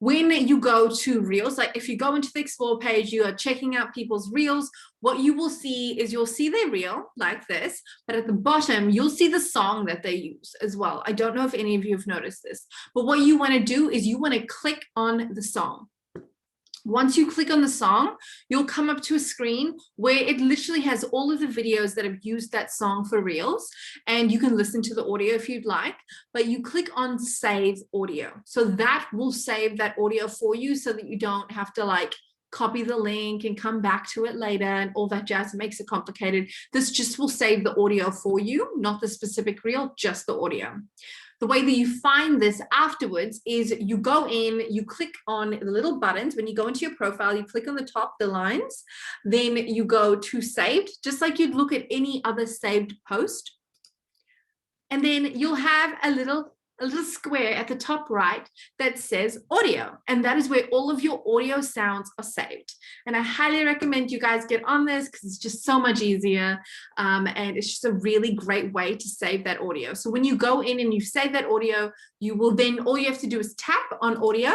when you go to Reels, like if you go into the Explore page, you are checking out people's Reels, what you will see is you'll see their Reel like this, but at the bottom, you'll see the song that they use as well. I don't know if any of you have noticed this, but what you want to do is you want to click on the song. Once you click on the song, you'll come up to a screen where it literally has all of the videos that have used that song for Reels, and you can listen to the audio if you'd like, but you click on save audio. So that will save that audio for you so that you don't have to like copy the link and come back to it later and all that jazz. It makes it complicated. This just will save the audio for you, not the specific Reel, just the audio. The way that you find this afterwards is you go in, you click on the little buttons. When you go into your profile, you click on the top, the lines, then you go to saved, just like you'd look at any other saved post. And then you'll have a little square at the top right that says audio, and that is where all of your audio sounds are saved. And I highly recommend you guys get on this because it's just so much easier, and it's just a really great way to save that audio. So when you go in and you save that audio, you will then, all you have to do is tap on audio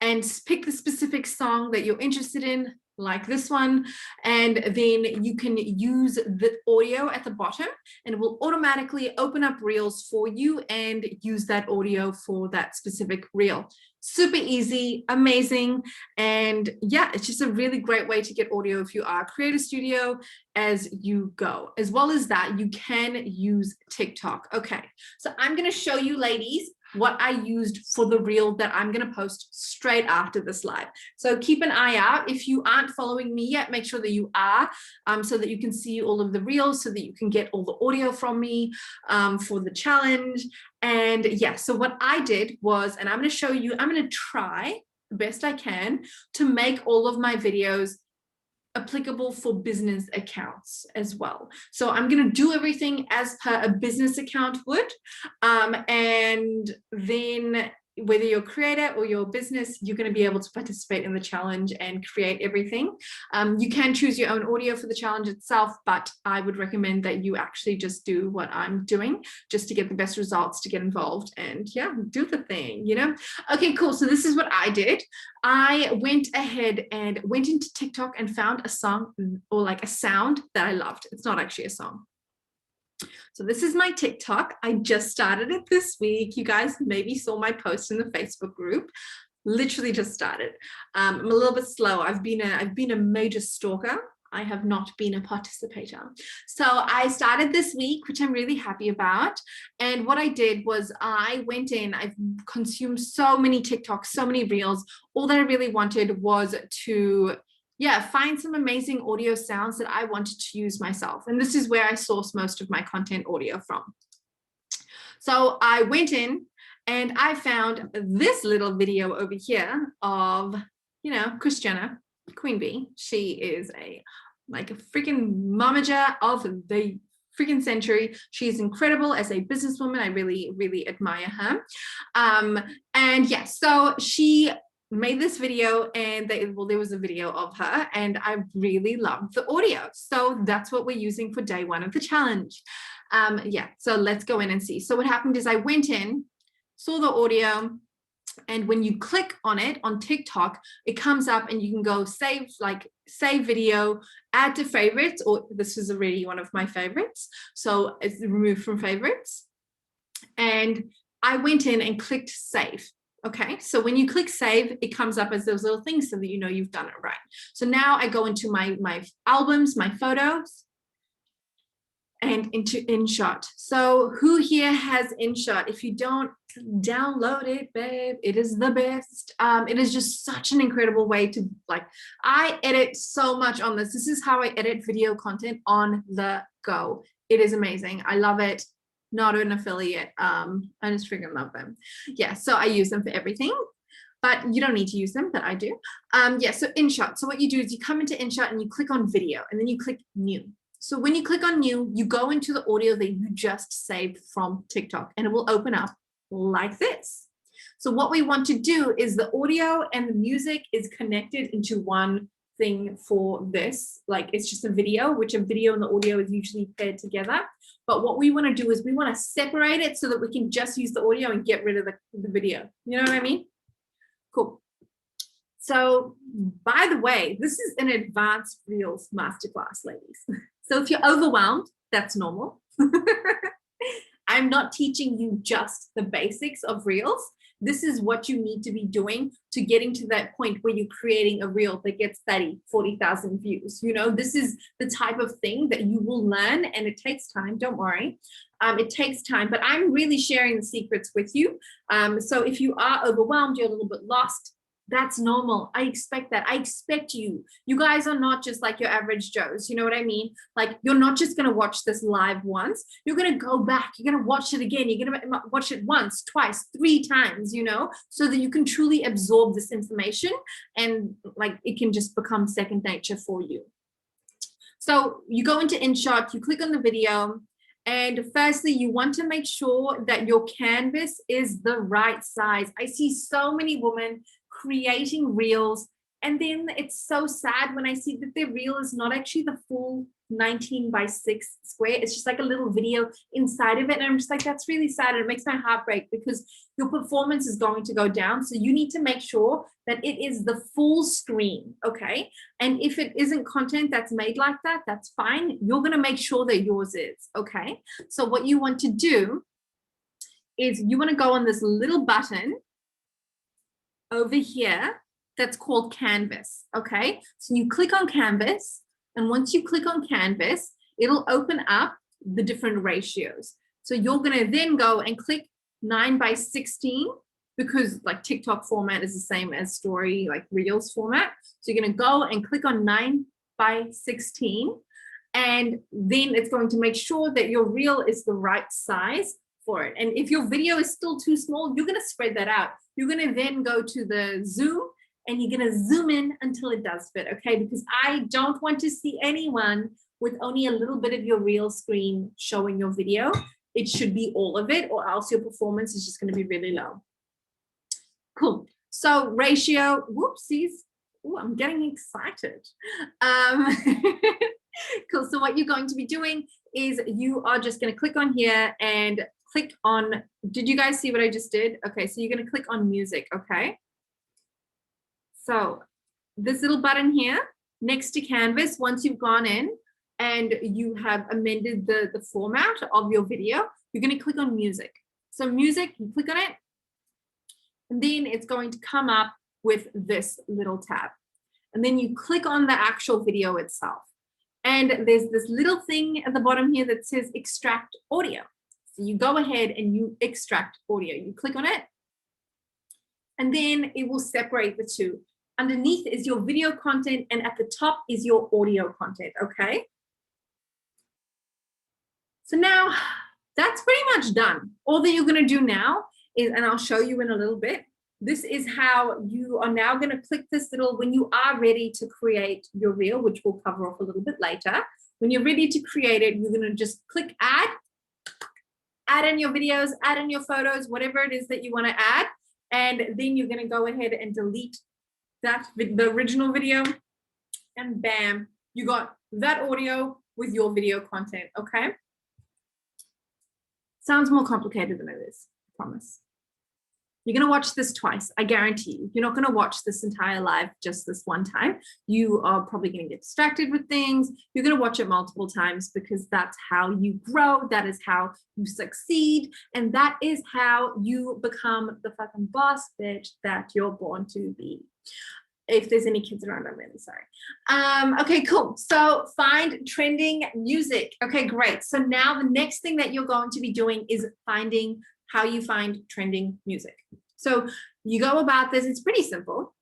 and pick the specific song that you're interested in, like this one, and then you can use the audio at the bottom and it will automatically open up Reels for you and use that audio for that specific Reel. Super easy, amazing, and yeah, it's just a really great way to get audio if you are a creator studio as you go. As well as that, you can use TikTok. Okay, so I'm going to show you, ladies, what I used for the Reel that I'm going to post straight after this live. So keep an eye out. If you aren't following me yet, make sure that you are, so that you can see all of the Reels, so that you can get all the audio from me for the challenge. And yeah, so what I did was, and I'm going to show you, I'm going to try the best I can to make all of my videos applicable for business accounts as well. So I'm going to do everything as per a business account would, and then whether you're a creator or your business, you're going to be able to participate in the challenge and create everything. You can choose your own audio for the challenge itself, but I would recommend that you actually just do what I'm doing just to get the best results, to get involved and yeah, do the thing, you know? Okay, cool. So this is what I did. I went ahead and went into TikTok and found a song, or like a sound that I loved. It's not actually a song. So this is my TikTok. I just started it this week. You guys maybe saw my post in the Facebook group. Literally just started. I'm a little bit slow. I've been a major stalker. I have not been a participator. So I started this week, which I'm really happy about. And what I did was I went in, I've consumed so many TikToks, so many Reels. All that I really wanted was to find some amazing audio sounds that I wanted to use myself. And this is where I source most of my content audio from. So I went in and I found this little video over here of, you know, Christiana, Queen Bee. She is like a freaking momager of the freaking century. She's incredible as a businesswoman. I really, really admire her. And yeah, so she made this video, and there was a video of her, and I really loved the audio. So that's what we're using for day one of the challenge. Yeah, so let's go in and see. So what happened is I went in, saw the audio, and when you click on it on TikTok, it comes up and you can go save video, add to favorites, or this is already one of my favorites. So it's removed from favorites. And I went in and clicked save. Okay, so when you click save, it comes up as those little things so that you know you've done it right. So now I go into my albums, my photos, and into InShot. So who here has InShot? If you don't, download it, babe. It is the best. It is just such an incredible way to, like, I edit so much on this. This is how I edit video content on the go. It is amazing. I love it. Not an affiliate. I just freaking love them. Yeah, so I use them for everything, but you don't need to use them, but I do. Yeah, so InShot. So what you do is you come into InShot and you click on video, and then you click new. So when you click on new, you go into the audio that you just saved from TikTok, and it will open up like this. So what we want to do is the audio and the music is connected into one thing for this. Like, it's just a video, which a video and the audio is usually paired together. But what we want to do is we want to separate it so that we can just use the audio and get rid of the video. You know what I mean? Cool. So by the way, this is an advanced Reels masterclass, ladies. So if you're overwhelmed, that's normal. I'm not teaching you just the basics of Reels. This is what you need to be doing to getting to that point where you're creating a reel that gets 30, 40,000 views. You know, this is the type of thing that you will learn, and it takes time, don't worry. It takes time, but I'm really sharing the secrets with you. So if you are overwhelmed, you're a little bit lost, that's normal. I expect that. I expect you. You guys are not just like your average Joes. You know what I mean? Like, you're not just going to watch this live once. You're going to go back. You're going to watch it again. You're going to watch it once, twice, 3 times, you know, so that you can truly absorb this information and like it can just become second nature for you. So you go into InShot, you click on the video, and firstly, you want to make sure that your canvas is the right size. I see so many women creating reels, and then it's so sad when I see that their reel is not actually the full 19 by 6 square. It's just like a little video inside of it. And I'm just like, that's really sad. And it makes my heart break because your performance is going to go down. So you need to make sure that it is the full screen, okay? And if it isn't content that's made like that, that's fine. You're gonna make sure that yours is, okay? So what you want to do is you wanna go on this little button over here that's called Canvas, okay? So you click on Canvas, and once you click on Canvas, it'll open up the different ratios. So you're gonna then go and click 9 by 16 because like TikTok format is the same as story, like Reels format. So you're gonna go and click on 9 by 16, and then it's going to make sure that your reel is the right size for it. And if your video is still too small, you're gonna spread that out. You're gonna then go to the zoom and you're gonna zoom in until it does fit, okay? Because I don't want to see anyone with only a little bit of your reel screen showing your video. It should be all of it, or else your performance is just gonna be really low. Cool, so ratio, whoopsies. Ooh, I'm getting excited. Cool, so what you're going to be doing is you are just gonna click on here and click on, did you guys see what I just did? Okay, so you're gonna click on music, okay? So this little button here next to Canvas, once you've gone in and you have amended the format of your video, you're gonna click on music. So music, you click on it, and then it's going to come up with this little tab. And then you click on the actual video itself. And there's this little thing at the bottom here that says extract audio. So you go ahead and you extract audio. You click on it, and then it will separate the two. Underneath is your video content, and at the top is your audio content, okay? So now that's pretty much done. All that you're gonna do now is, and I'll show you in a little bit, this is how you are now gonna click this little, when you are ready to create your reel, which we'll cover off a little bit later, when you're ready to create it, you're gonna just click add in your videos, add in your photos, whatever it is that you wanna add, and then you're gonna go ahead and delete the original video, and bam, you got that audio with your video content, okay? Sounds more complicated than it is, I promise. You're gonna watch this twice, I guarantee you. You're not gonna watch this entire live just this one time. You are probably gonna get distracted with things. You're gonna watch it multiple times because that's how you grow, that is how you succeed, and that is how you become the fucking boss bitch that you're born to be. If there's any kids around, I'm really sorry. Okay, cool. So find trending music. Okay, great. So now the next thing that you're going to be doing is finding how you find trending music. So you go about this, it's pretty simple,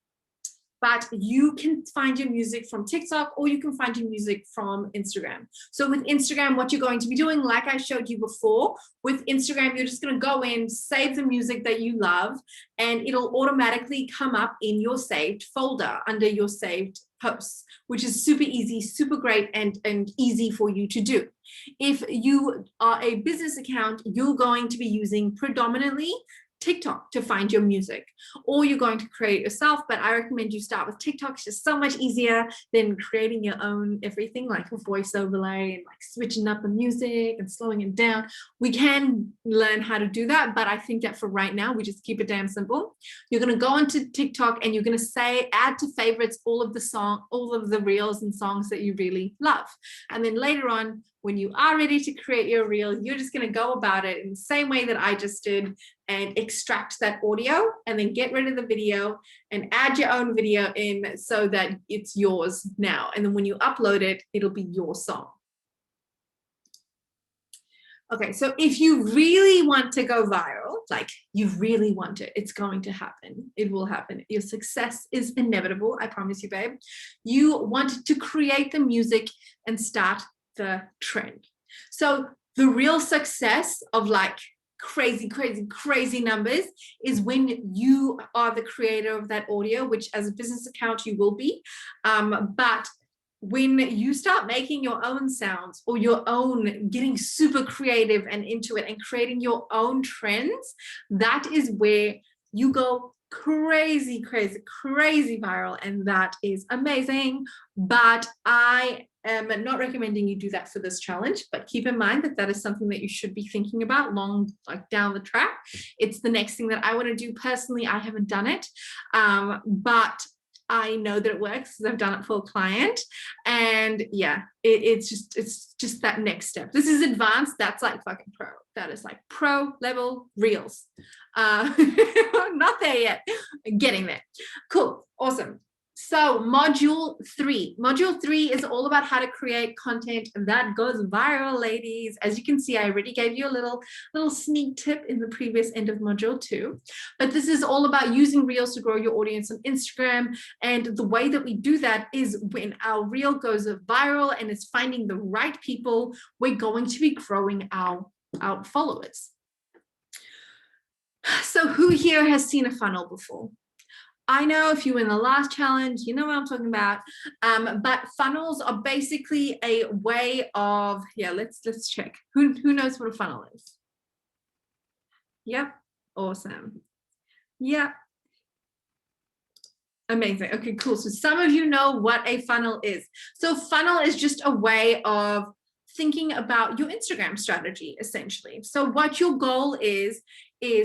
but you can find your music from TikTok or you can find your music from Instagram. So with Instagram, what you're going to be doing, like I showed you before, with Instagram, you're just gonna go in, save the music that you love, and it'll automatically come up in your saved folder under your saved posts, which is super easy, super great, and easy for you to do. If you are a business account, you're going to be using predominantly TikTok to find your music, or you're going to create it yourself, but I recommend you start with TikTok. It's just so much easier than creating your own everything, like a voice overlay and like switching up the music and slowing it down. We can learn how to do that, but I think that for right now, we just keep it damn simple. You're going to go onto TikTok and you're going to say, add to favorites all of the reels and songs that you really love. And then later on, when you are ready to create your reel, you're just going to go about it in the same way that I just did and extract that audio and then get rid of the video and add your own video in so that it's yours now. And then when you upload it, it'll be your song. Okay, so if you really want to go viral, like you really want it, it's going to happen. It will happen. Your success is inevitable. I promise you, babe. You want to create the music and start the trend. So the real success of like crazy numbers is when you are the creator of that audio, which as a business account you will be. But when you start making your own sounds or your own, getting super creative and into it and creating your own trends, that is where you go crazy viral, and that is amazing. But I am not recommending you do that for this challenge, but keep in mind that that is something that you should be thinking about like down the track. It's the next thing that I want to do personally. I haven't done it, but I know that it works because I've done it for a client. And yeah, it's just that next step. This is advanced. That's like fucking pro. That is like pro level reels. Not there yet. Getting there. Cool. Awesome. So module 3 is all about how to create content that goes viral, ladies. As you can see, I already gave you a little sneak tip in the previous end of module 2, but this is all about using reels to grow your audience on Instagram. And the way that we do that is when our reel goes viral and it's finding the right people, we're going to be growing our followers. So who here has seen a funnel before? I know if you were in the last challenge, you know what I'm talking about. But funnels are basically a way of, yeah, let's check. Who knows what a funnel is? Yep, awesome. Yep. Amazing. Okay, cool. So some of you know what a funnel is. So funnel is just a way of thinking about your Instagram strategy, essentially. So what your goal is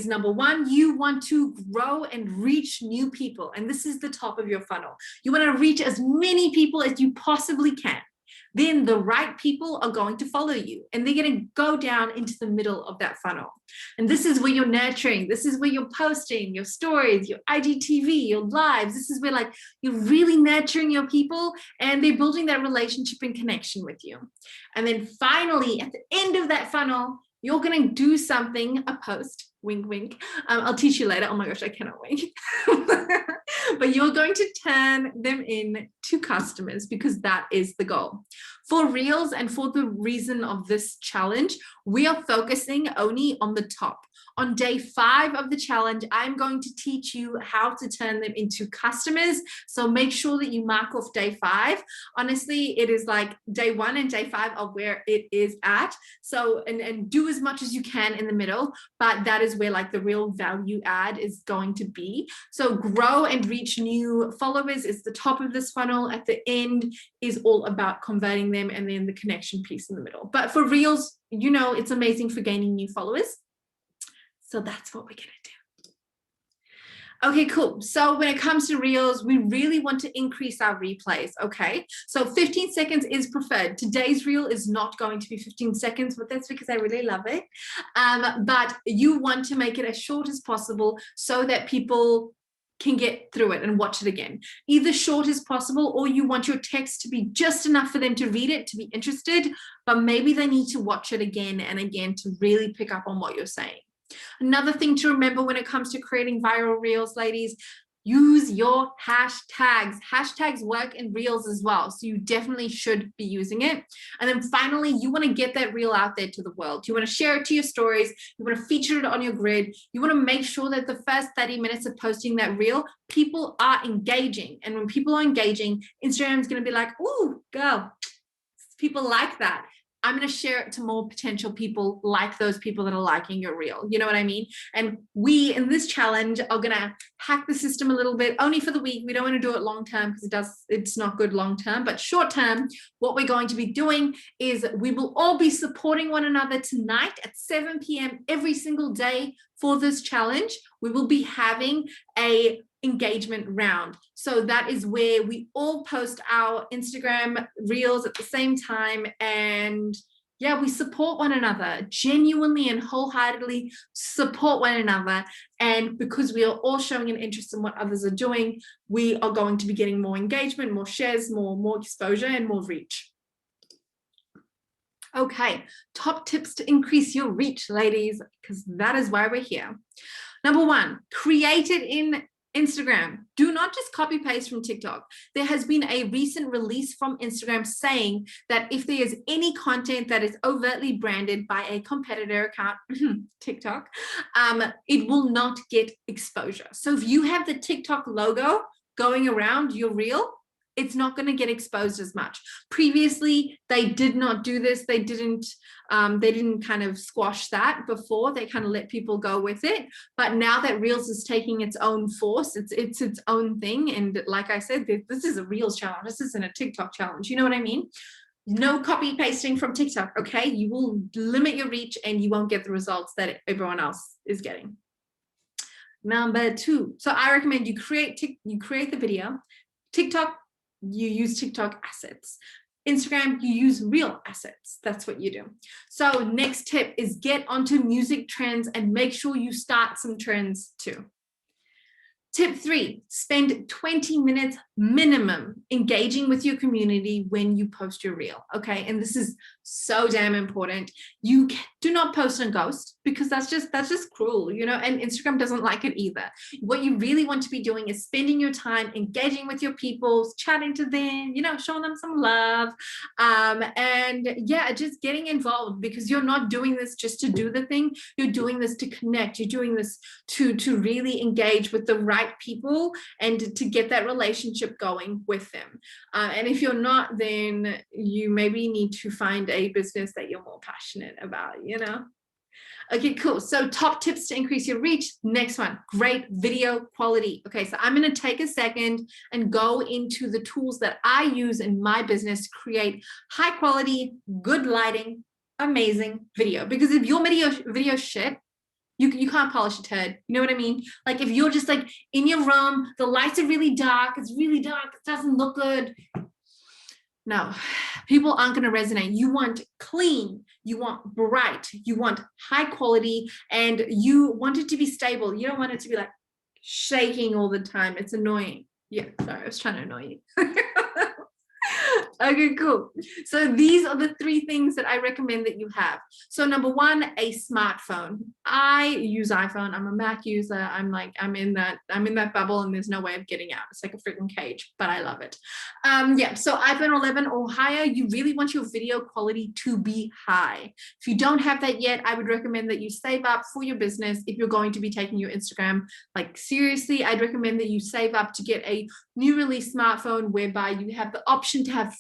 number one, you want to grow and reach new people. And this is the top of your funnel. You want to reach as many people as you possibly can. Then the right people are going to follow you and they're going to go down into the middle of that funnel. And this is where you're nurturing. This is where you're posting your stories, your IGTV, your lives. This is where like you're really nurturing your people and they're building that relationship and connection with you. And then finally, at the end of that funnel, you're going to do something, a post, wink, wink. I'll teach you later. Oh my gosh, I cannot wink. But you're going to turn them in to customers because that is the goal. For Reels and for the reason of this challenge, we are focusing only on the top. On day 5 of the challenge, I'm going to teach you how to turn them into customers. So make sure that you mark off day 5. Honestly, it is like day 1 and day 5 are where it is at. So, and do as much as you can in the middle, but that is where like the real value add is going to be. So grow and reach new followers is the top of this funnel. At the end is all about converting them and then the connection piece in the middle. But for Reels, you know, it's amazing for gaining new followers. So that's what we're going to do. Okay, cool. So when it comes to Reels, we really want to increase our replays, okay? So 15 seconds is preferred. Today's Reel is not going to be 15 seconds, but that's because I really love it. But you want to make it as short as possible so that people can get through it and watch it again. Either short as possible, or you want your text to be just enough for them to read it, to be interested, but maybe they need to watch it again and again to really pick up on what you're saying. Another thing to remember when it comes to creating viral reels, ladies, use your hashtags. Hashtags work in reels as well, so you definitely should be using it. And then finally, you want to get that reel out there to the world. You want to share it to your stories. You want to feature it on your grid. You want to make sure that the first 30 minutes of posting that reel, people are engaging. And when people are engaging, Instagram is going to be like, ooh, girl, people like that. I'm going to share it to more potential people like those people that are liking your reel. You know what I mean? And we in this challenge are going to hack the system a little bit, only for the week. We don't want to do it long term because it's not good long term, but short term, what we're going to be doing is we will all be supporting one another tonight at 7 p.m. every single day for this challenge. We will be having a engagement round. So that is where we all post our Instagram reels at the same time, and Yeah, we support one another, genuinely and wholeheartedly support one another. And because we are all showing an interest in what others are doing, we are going to be getting more engagement, more shares, more exposure, and more reach. Okay, top tips to increase your reach, ladies, because that is why we're here. Number one, create it in Instagram. Do not just copy paste from TikTok. There has been a recent release from Instagram saying that if there is any content that is overtly branded by a competitor account, TikTok, it will not get exposure. So if you have the TikTok logo going around your reel, it's not going to get exposed as much. Previously, they did not do this. They didn't kind of squash that before. They kind of let people go with it. But now that Reels is taking its own force, it's its own thing. And like I said, this is a Reels challenge. This isn't a TikTok challenge. You know what I mean? No copy pasting from TikTok, okay? You will limit your reach and you won't get the results that everyone else is getting. Number two, so I recommend you create the video. TikTok, you use TikTok assets. Instagram, you use real assets. That's what you do. So next tip is get onto music trends and make sure you start some trends too. Tip 3, spend 20 minutes minimum engaging with your community when you post your reel, okay? And this is so damn important. You do not post on ghost because that's just cruel, you know, and Instagram doesn't like it either. What you really want to be doing is spending your time engaging with your people, chatting to them, you know, showing them some love, and yeah, just getting involved, because you're not doing this just to do the thing. You're doing this to connect. You're doing this to really engage with the right people and to get that relationship going with them. And if you're not, then you maybe need to find a business that you're more passionate about, you know? Okay, cool. So top tips to increase your reach. Next one, great video quality. Okay, so I'm going to take a second and go into the tools that I use in my business to create high quality, good lighting, amazing video. Because if your video shit, you can't polish a turd. You know what I mean? Like if you're just like in your room, the lights are really dark, it's really dark, it doesn't look good. No, people aren't going to resonate. You want clean, you want bright, you want high quality, and you want it to be stable. You don't want it to be like shaking all the time. It's annoying. Yeah, sorry, I was trying to annoy you. Okay, cool. So these are the 3 things that I recommend that you have. So number 1, a smartphone. I use iPhone. I'm a Mac user. I'm in that bubble and there's no way of getting out. It's like a freaking cage, but I love it. Yeah, so iPhone 11 or higher, you really want your video quality to be high. If you don't have that yet, I would recommend that you save up for your business. If you're going to be taking your Instagram like seriously, I'd recommend that you save up to get a new release smartphone whereby you have the option to have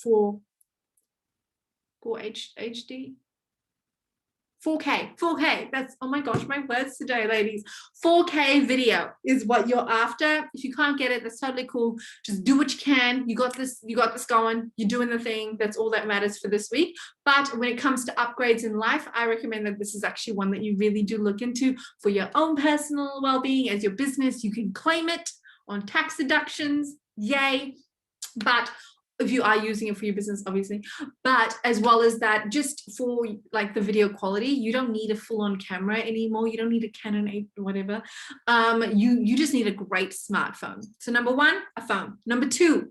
4K. That's, oh my gosh, my words today, ladies. 4K video is what you're after. If you can't get it, that's totally cool. Just do what you can. You got this going. You're doing the thing. That's all that matters for this week. But when it comes to upgrades in life, I recommend that this is actually one that you really do look into for your own personal well-being. As your business, you can claim it on tax deductions. Yay. But if you are using it for your business, obviously, but as well as that, just for like the video quality, you don't need a full-on camera anymore. You don't need a Canon 8 or whatever. You just need a great smartphone. So number 1, a phone. Number 2,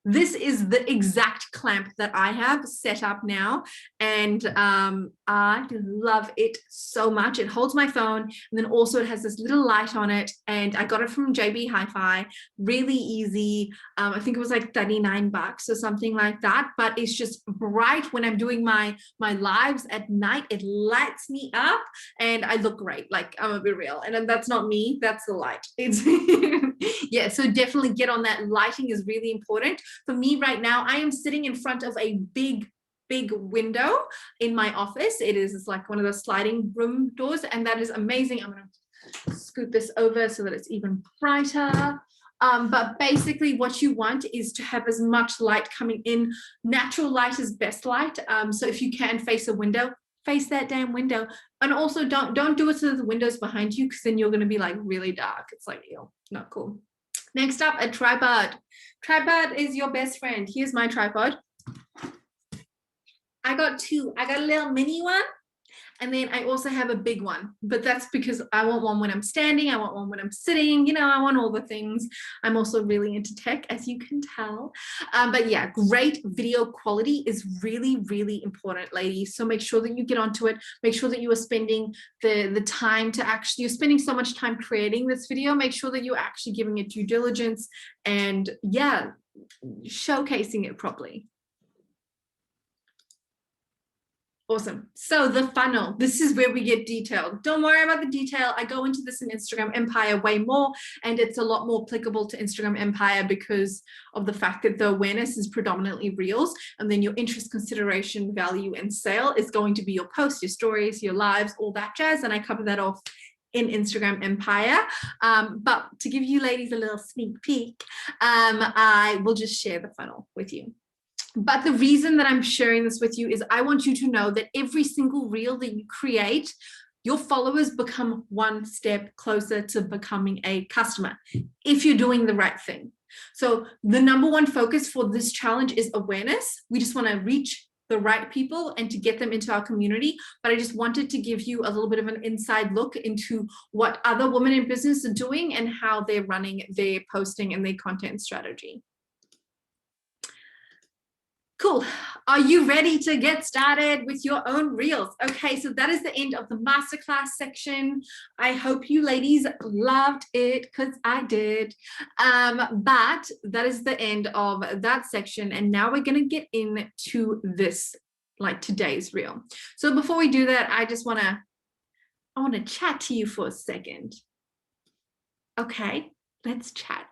this is the exact clamp that I have set up now, and I love it so much. It holds my phone, and then also it has this little light on it, and I got it from JB Hi-Fi. Really easy. I think it was like $39 or something like that, but it's just bright. When I'm doing my lives at night, it lights me up and I look great. Like, I'm a bit real, and that's not me, that's the light. It's yeah, so definitely get on that. Lighting is really important. For me right now, I am sitting in front of a big window in my office. It's like one of those sliding room doors, and that is amazing. I'm going to scoot this over so that it's even brighter. But basically what you want is to have as much light coming in. Natural light is best light. So if you can face a window, face that damn window. And also don't do it so the window's behind you, because then you're going to be like really dark. It's like, ew, not cool. Next up, a tripod. Tripod is your best friend. Here's my tripod. I got two. I got a little mini one, and then I also have a big one, but that's because I want one when I'm standing. I want one when I'm sitting. You know, I want all the things. I'm also really into tech, as you can tell. But yeah, great video quality is really, really important, ladies. So make sure that you get onto it. Make sure that you are spending the time to actually, you're spending so much time creating this video. Make sure that you're actually giving it due diligence and yeah, showcasing it properly. Awesome. So the funnel, this is where we get detailed. Don't worry about the detail. I go into this in Instagram Empire way more, and it's a lot more applicable to Instagram Empire because of the fact that the awareness is predominantly reels, and then your interest, consideration, value, and sale is going to be your posts, your stories, your lives, all that jazz. And I cover that off in Instagram Empire. But to give you ladies a little sneak peek, I will just share the funnel with you. But the reason that I'm sharing this with you is I want you to know that every single reel that you create, your followers become one step closer to becoming a customer if you're doing the right thing. So the number one focus for this challenge is awareness. We just want to reach the right people and to get them into our community. But I just wanted to give you a little bit of an inside look into what other women in business are doing and how they're running their posting and their content strategy. Cool. Are you ready to get started with your own reels? Okay, so that is the end of the masterclass section. I hope you ladies loved it because I did. But that is the end of that section. And now we're going to get into this, like today's reel. So before we do that, I want to chat to you for a second. Okay, let's chat.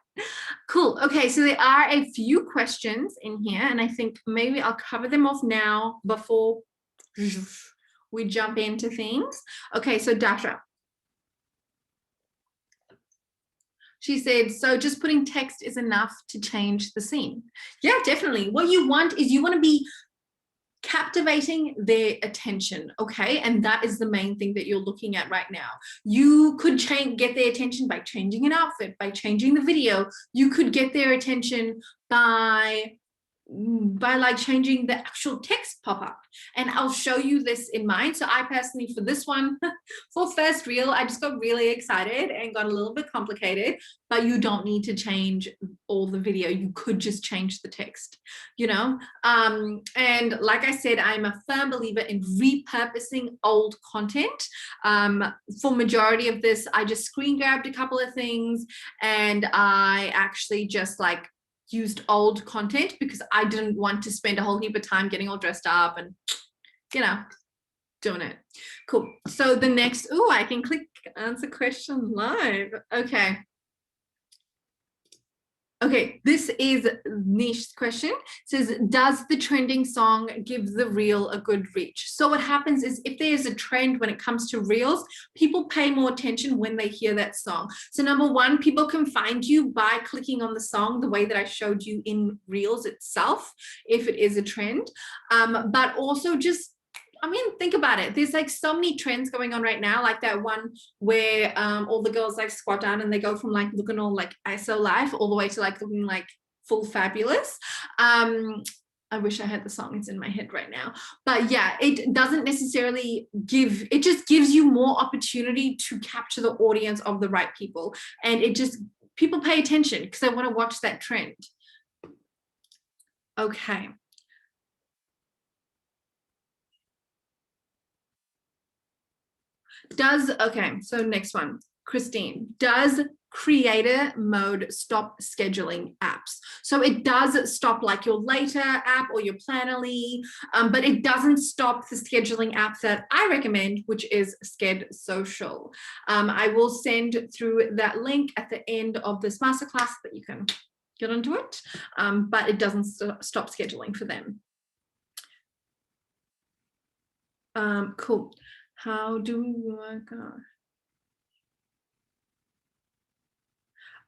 Cool. Okay, so there are a few questions in here, and I think maybe I'll cover them off now before we jump into things. Okay, so Dasha. She said, so just putting text is enough to change the scene. Yeah, definitely. What you want is you want to be captivating their attention, okay? And that is the main thing that you're looking at right now. You could get their attention by changing an outfit, by changing the video. You could get their attention by like changing the actual text pop-up, and I'll show you this in mine. So I personally, for this one, for first reel, I just got really excited and got a little bit complicated, but you don't need to change all the video. You could just change the text, you know. And like I said, I'm a firm believer in repurposing old content. For majority of this, I just screen grabbed a couple of things and I actually just like used old content because I didn't want to spend a whole heap of time getting all dressed up and, you know, doing it. Cool. So the next, I can click answer question live. Okay. Okay, this is Nish's question. It says, does the trending song give the reel a good reach? So what happens is if there's a trend when it comes to reels, people pay more attention when they hear that song. So number one, people can find you by clicking on the song the way that I showed you in reels itself, if it is a trend. But also just, I mean, think about it. There's like so many trends going on right now, like that one where all the girls like squat down and they go from like looking all like ISO life all the way to like looking like full fabulous. I wish I had the song, it's in my head right now. But yeah, it doesn't necessarily give, it just gives you more opportunity to capture the audience of the right people. And it just, people pay attention because they want to watch that trend. Okay. Okay, so next one, Christine, does creator mode stop scheduling apps? So it does stop like your Later app or your Plannerly, but it doesn't stop the scheduling app that I recommend, which is Sked Social. I will send through that link at the end of this masterclass that you can get onto it, but it doesn't stop scheduling for them. Cool. How do we work out?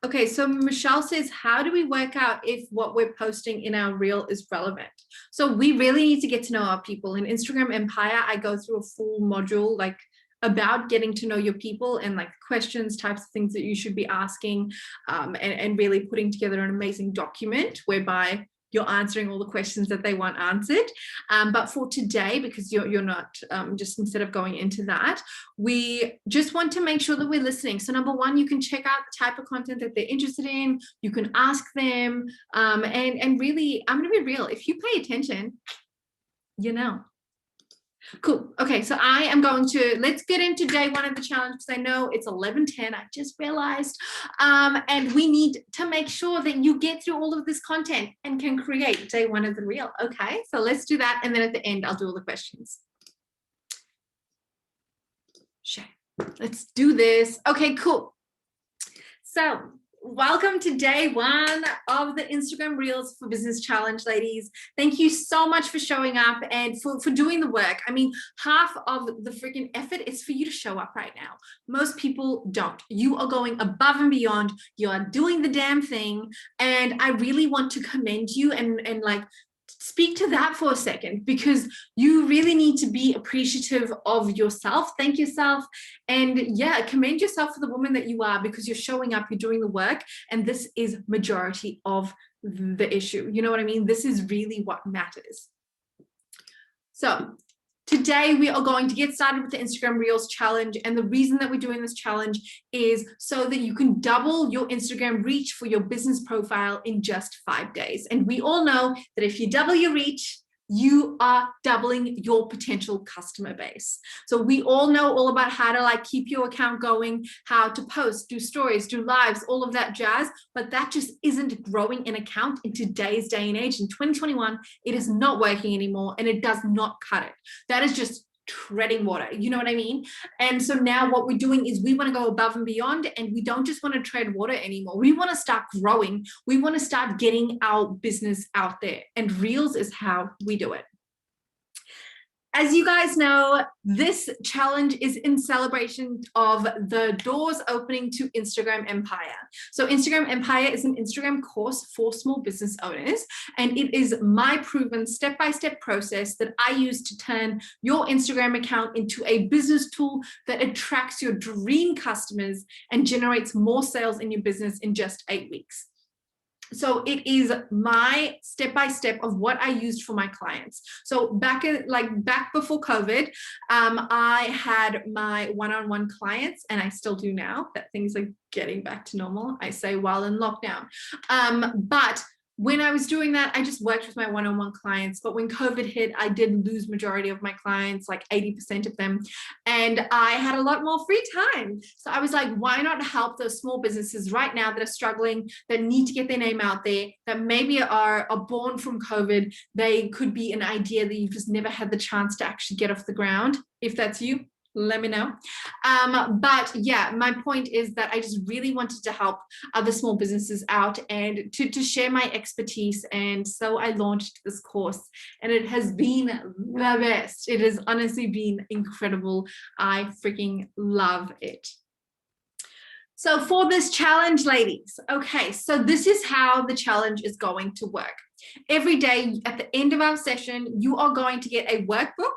Okay, so Michelle says, how do we work out if what we're posting in our reel is relevant? So we really need to get to know our people. In Instagram Empire, I go through a full module like about getting to know your people and like questions, types of things that you should be asking, and really putting together an amazing document whereby you're answering all the questions that they want answered. But for today, because you're not, just instead of going into that, we just want to make sure that we're listening. So number one, you can check out the type of content that they're interested in. You can ask them, and really, I'm going to be real. If you pay attention, you know. Cool. Okay, so I am going to, let's get into day one of the challenge, because I know it's 11:10. I just realized, and we need to make sure that you get through all of this content and can create day one of the reel. Okay, so let's do that, and then at the end I'll do all the questions. Sure. Let's do this. Okay, cool. So welcome to day one of the Instagram Reels for Business Challenge, ladies. Thank you so much for showing up and for doing the work. I mean, half of the freaking effort is for you to show up right now. Most people don't. You are going above and beyond. You are doing the damn thing. And I really want to commend you and like, speak to that for a second, because you really need to be appreciative of yourself. Thank yourself. And yeah, commend yourself for the woman that you are, because you're showing up, you're doing the work. And this is majority of the issue. You know what I mean? This is really what matters. So today we are going to get started with the Instagram Reels challenge. And the reason that we're doing this challenge is so that you can double your Instagram reach for your business profile in just 5 days. And we all know that if you double your reach, you are doubling your potential customer base. So we all know all about how to like keep your account going, how to post, do stories, do lives, all of that jazz, but that just isn't growing an account in today's day and age. In 2021, it is not working anymore, and it does not cut it. That is just treading water, you know what I mean? And so now what we're doing is we want to go above and beyond, and we don't just want to tread water anymore. We want to start growing. We want to start getting our business out there, and Reels is how we do it. As you guys know, this challenge is in celebration of the doors opening to Instagram Empire. So Instagram Empire is an Instagram course for small business owners, and it is my proven step-by-step process that I use to turn your Instagram account into a business tool that attracts your dream customers and generates more sales in your business in just 8 weeks. So it is my step-by-step of what I used for my clients. So back before COVID, I had my one-on-one clients, and I still do now, that things are getting back to normal, I say, while in lockdown. But when I was doing that, I just worked with my one-on-one clients. But when COVID hit, I did lose majority of my clients, like 80% of them. And I had a lot more free time. So I was like, why not help those small businesses right now that are struggling, that need to get their name out there, that maybe are born from COVID. They could be an idea that you've just never had the chance to actually get off the ground. If that's you, let me know. But yeah, my point is that I just really wanted to help other small businesses out and to share my expertise. And so I launched this course, and it has been the best. It has honestly been incredible. I freaking love it. So for this challenge, ladies, okay, so this is how the challenge is going to work. Every day at the end of our session, you are going to get a workbook.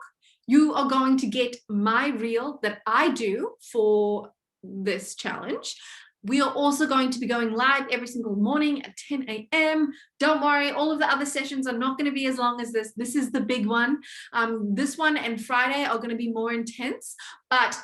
You are going to get my reel that I do for this challenge. We are also going to be going live every single morning at 10 a.m. Don't worry, all of the other sessions are not going to be as long as this. This is the big one. This one and Friday are going to be more intense, but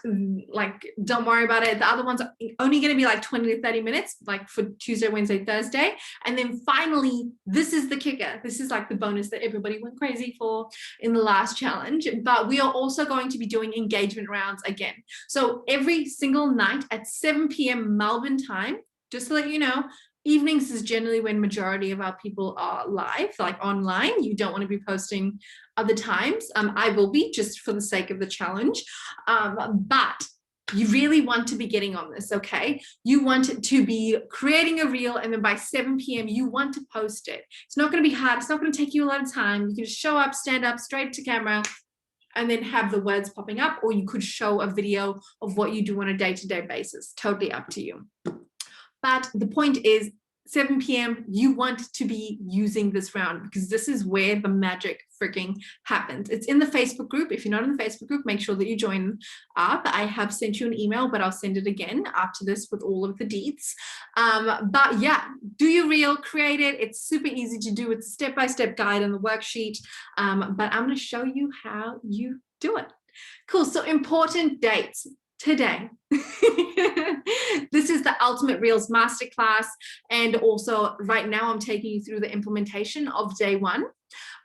like, don't worry about it. The other ones are only going to be like 20 to 30 minutes, like for Tuesday, Wednesday, Thursday. And then finally, this is the kicker. This is like the bonus that everybody went crazy for in the last challenge. But we are also going to be doing engagement rounds again. So every single night at 7 p.m. Melbourne time, just to let you know, evenings is generally when majority of our people are live, like online. You don't want to be posting other times. I will be, just for the sake of the challenge. But you really want to be getting on this, okay? You want to be creating a reel, and then by 7 p.m. you want to post it. It's not going to be hard. It's not going to take you a lot of time. You can just show up, stand up, straight to camera, and then have the words popping up, or you could show a video of what you do on a day-to-day basis. Totally up to you. But the point is, 7 p.m. you want to be using this round, because this is where the magic freaking happens. It's in the Facebook group. If you're not in the Facebook group, make sure that you join up. I have sent you an email, but I'll send it again after this with all of the deets. But yeah, do your reel, create it. It's super easy to do. It's a step-by-step guide on the worksheet. But I'm going to show you how you do it. Cool. So important dates. Today. This is the Ultimate Reels Masterclass, and also right now I'm taking you through the implementation of day 1.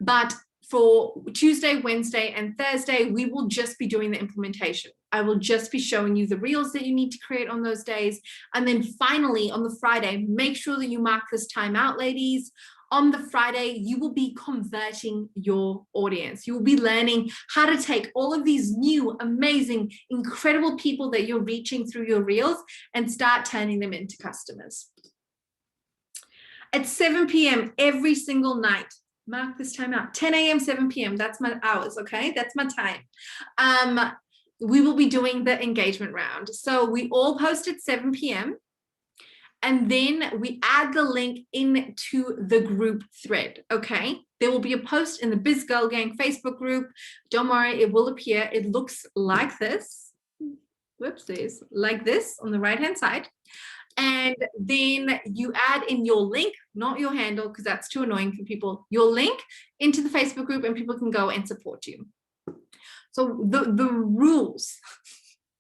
But for Tuesday, Wednesday, and Thursday, we will just be doing the implementation. I will just be showing you the reels that you need to create on those days. And then finally on the Friday, make sure that you mark this time out, ladies. On the Friday, you will be converting your audience. You will be learning how to take all of these new, amazing, incredible people that you're reaching through your reels and start turning them into customers. At 7 p.m. every single night, mark this time out, 10 a.m., 7 p.m., that's my hours, okay? That's my time. We will be doing the engagement round. So we all post at 7 p.m. and then we add the link into the group thread, okay? There will be a post in the Biz Girl Gang Facebook group. Don't worry, it will appear. It looks like this. Whoopsies, like this on the right-hand side. And then you add in your link, not your handle, because that's too annoying for people, your link into the Facebook group, and people can go and support you. So the rules,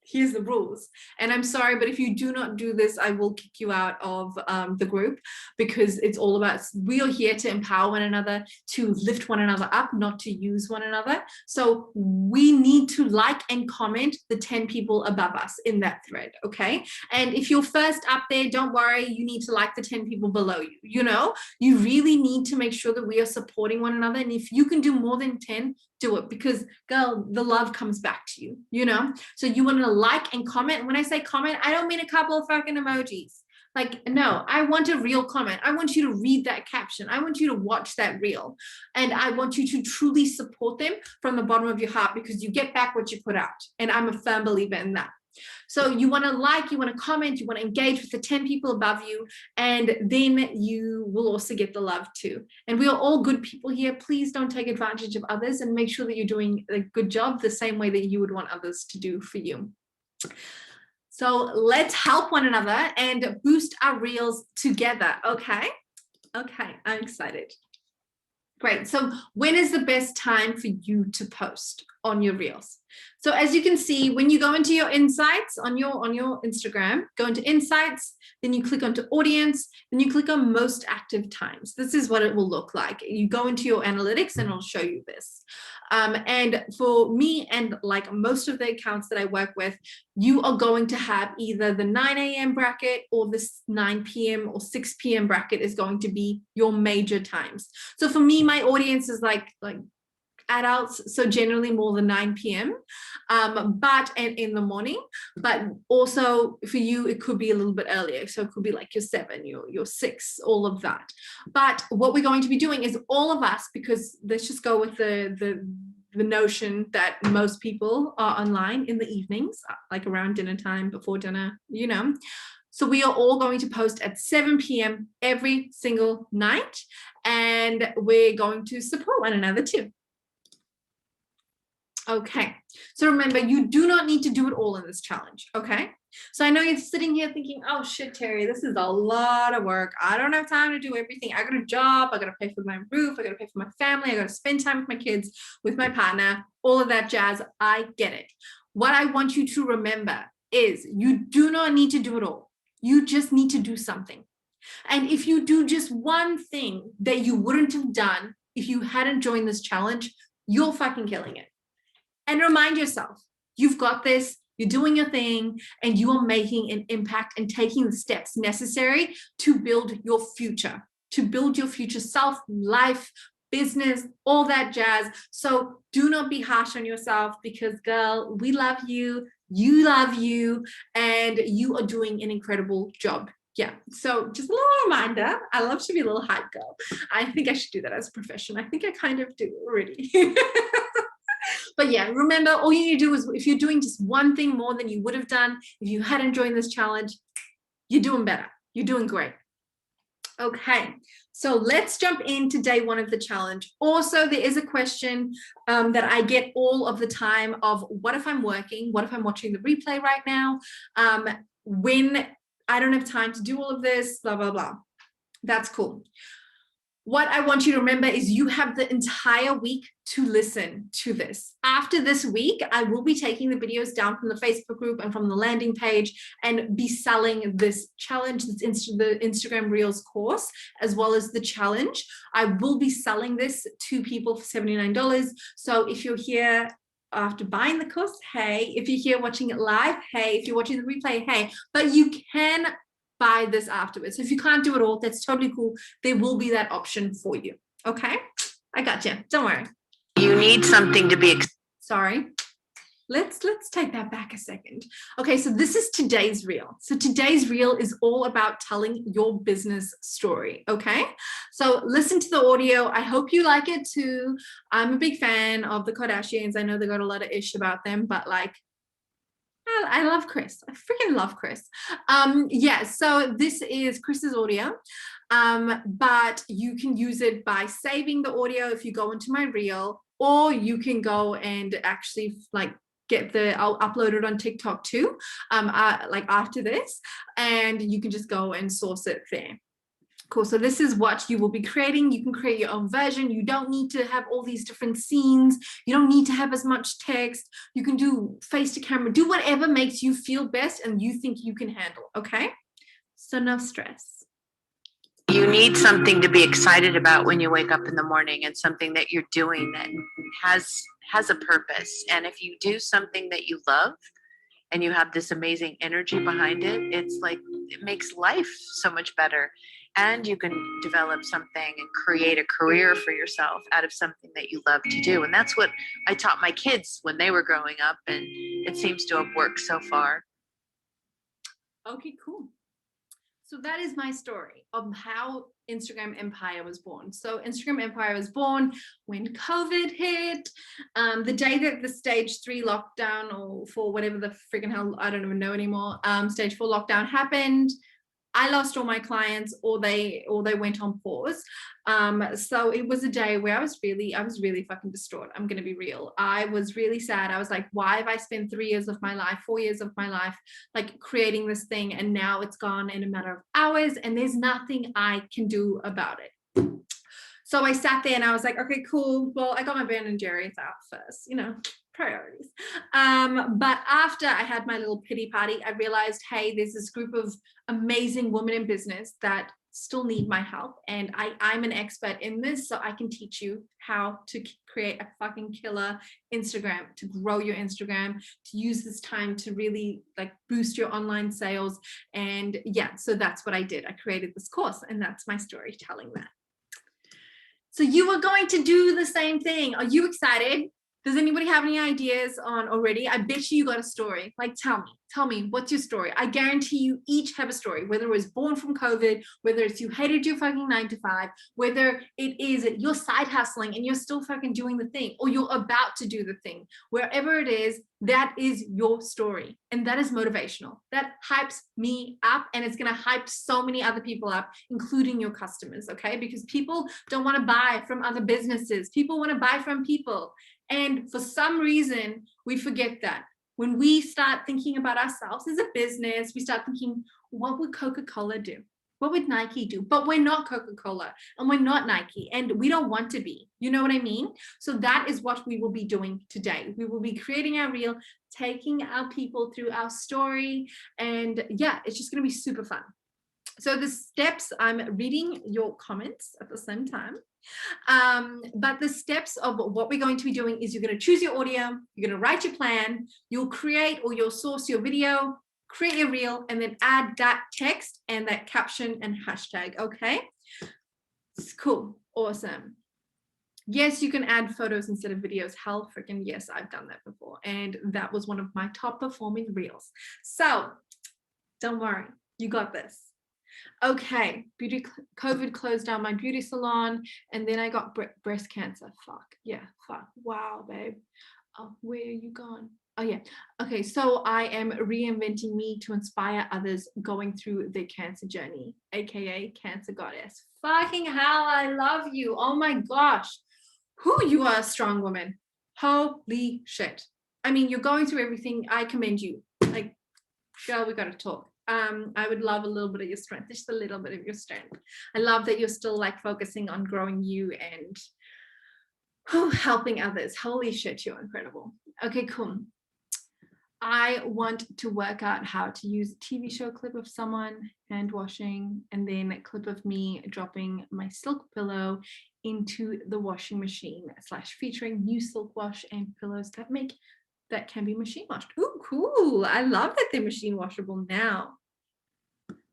here's the rules. And I'm sorry, but if you do not do this, I will kick you out of the group, because it's all about, we are here to empower one another, to lift one another up, not to use one another. So we need to like and comment the 10 people above us in that thread, okay? And if you're first up there, don't worry, you need to like the 10 people below you. You know, you really need to make sure that we are supporting one another. And if you can do more than 10, do it, because girl, the love comes back to you, you know? So you want to like and comment. When I say comment, I don't mean a couple of fucking emojis. Like, no, I want a real comment. I want you to read that caption. I want you to watch that reel. And I want you to truly support them from the bottom of your heart, because you get back what you put out. And I'm a firm believer in that. So you want to like, you want to comment, you want to engage with the 10 people above you, and then you will also get the love too. And we are all good people here. Please don't take advantage of others, and make sure that you're doing a good job the same way that you would want others to do for you. So let's help one another and boost our reels together. Okay. Okay. I'm excited. Great. So when is the best time for you to post on your reels? So as you can see, when you go into your insights on your Instagram, go into insights, then you click onto audience, then you click on most active times. This is what it will look like. You go into your analytics and it'll show you this. And for me and like most of the accounts that I work with, you are going to have either the 9 a.m. bracket or this 9 p.m. or 6 p.m. bracket is going to be your major times. So for me, my audience is like adults, so generally more than 9 p.m. But in the morning, but also for you, it could be a little bit earlier. So it could be like your 7, your 6, all of that. But what we're going to be doing is all of us, because let's just go with the notion that most people are online in the evenings, like around dinner time, before dinner, you know. So we are all going to post at 7 p.m. every single night, and we're going to support one another too. Okay, so remember, you do not need to do it all in this challenge, okay? So I know you're sitting here thinking, oh shit, Terry, this is a lot of work. I don't have time to do everything. I got a job, I gotta pay for my roof, I gotta pay for my family, I gotta spend time with my kids, with my partner, all of that jazz. I get it. What I want you to remember is you do not need to do it all. You just need to do something. And if you do just one thing that you wouldn't have done if you hadn't joined this challenge, you're fucking killing it. And remind yourself, you've got this, you're doing your thing, and you are making an impact and taking the steps necessary to build your future self, life, business, all that jazz. So do not be harsh on yourself, because girl, we love you, you love you, and you are doing an incredible job. Yeah, so just a little reminder, I love to be a little hype girl. I think I should do that as a profession. I think I kind of do already. But yeah, remember, all you need to do is, if you're doing just one thing more than you would have done if you hadn't joined this challenge, you're doing better. You're doing great. Okay, so let's jump into day one of the challenge. Also, there is a question that I get all of the time of what if I'm working? What if I'm watching the replay right now? When I don't have time to do all of this, blah, blah, blah. That's cool. What I want you to remember is you have the entire week to listen to this. After this week, I will be taking the videos down from the Facebook group and from the landing page and be selling this challenge, the Instagram Reels course, as well as the challenge. I will be selling this to people for $79. So if you're here after buying the course, hey. If you're here watching it live, hey. If you're watching the replay, hey. But you can buy this afterwards. So if you can't do it all, that's totally cool. There will be that option for you. Okay, I got you. Don't worry. You need something to be sorry. Let's take that back a second. Okay, so this is today's reel. So today's reel is all about telling your business story. Okay, so listen to the audio. I hope you like it too. I'm a big fan of the Kardashians. I know they got a lot of ish about them, but like, I love Chris. I freaking love Chris. Yeah, so this is Chris's audio, but you can use it by saving the audio if you go into my reel, or you can go and actually like I'll upload it on TikTok too, like after this, and you can just go and source it there. Cool. So this is what you will be creating. You can create your own version. You don't need to have all these different scenes. You don't need to have as much text. You can do face to camera, do whatever makes you feel best and you think you can handle. Okay. So no stress. You need something to be excited about when you wake up in the morning, and something that you're doing that has a purpose. And if you do something that you love and you have this amazing energy behind it, it's like, it makes life so much better. And you can develop something and create a career for yourself out of something that you love to do. And that's what I taught my kids when they were growing up, and it seems to have worked so far. Okay, cool. So that is my story of how Instagram Empire was born. So Instagram Empire was born when COVID hit, the day that the stage 3 lockdown, or for whatever the freaking hell, I don't even know anymore, stage 4 lockdown happened. I lost all my clients, or they went on pause. So it was a day where I was really fucking distraught. I'm gonna be real. I was really sad. I was like, why have I spent 3 years of my life, 4 years of my life, like creating this thing, and now it's gone in a matter of hours, and there's nothing I can do about it. So I sat there and I was like, okay, cool. Well, I got my Ben and Jerry's out first, you know, priorities. But after I had my little pity party, I realized, hey, there's this group of amazing women in business that still need my help. And I'm an expert in this, so I can teach you how to create a fucking killer Instagram, to grow your Instagram, to use this time to really like boost your online sales. And yeah, so that's what I did. I created this course, and that's my story telling that. So you are going to do the same thing. Are you excited? Does anybody have any ideas on already? I bet you got a story. Like, tell me, what's your story? I guarantee you each have a story, whether it was born from COVID, whether it's you hated your fucking 9 to 5, whether it is you're side hustling and you're still fucking doing the thing, or you're about to do the thing. Wherever it is, that is your story. And that is motivational. That hypes me up, and it's going to hype so many other people up, including your customers, okay? Because people don't want to buy from other businesses. People want to buy from people. And for some reason, we forget that. When we start thinking about ourselves as a business, we start thinking, what would Coca-Cola do? What would Nike do? But we're not Coca-Cola, and we're not Nike, and we don't want to be. You know what I mean? So that is what we will be doing today. We will be creating our reel, taking our people through our story, and yeah, it's just going to be super fun. So the steps, I'm reading your comments at the same time. But the steps of what we're going to be doing is you're going to choose your audio, you're going to write your plan, you'll create or you'll source your video, create your reel, and then add that text and that caption and hashtag. Okay, it's cool. Awesome. Yes, you can add photos instead of videos. Hell freaking yes, I've done that before, and that was one of my top performing reels. So don't worry, you got this. Okay, COVID closed down my beauty salon, and then I got breast cancer. Fuck, yeah, fuck. Wow, babe. Oh, where are you gone? Oh yeah. Okay, so I am reinventing me to inspire others going through their cancer journey, aka Cancer Goddess. Fucking hell, I love you. Oh my gosh. Who, you are a strong woman. Holy shit. I mean, you're going through everything. I commend you. Like, girl, we gotta talk. I would love a little bit of your strength, just a little bit of your strength. I love that you're still like focusing on growing you and helping others. Holy shit, you're incredible. Okay, cool. I want to work out how to use a TV show clip of someone hand washing and then a clip of me dropping my silk pillow into the washing machine / featuring new silk wash and pillows that can be machine washed. Ooh, cool. I love that they're machine washable now.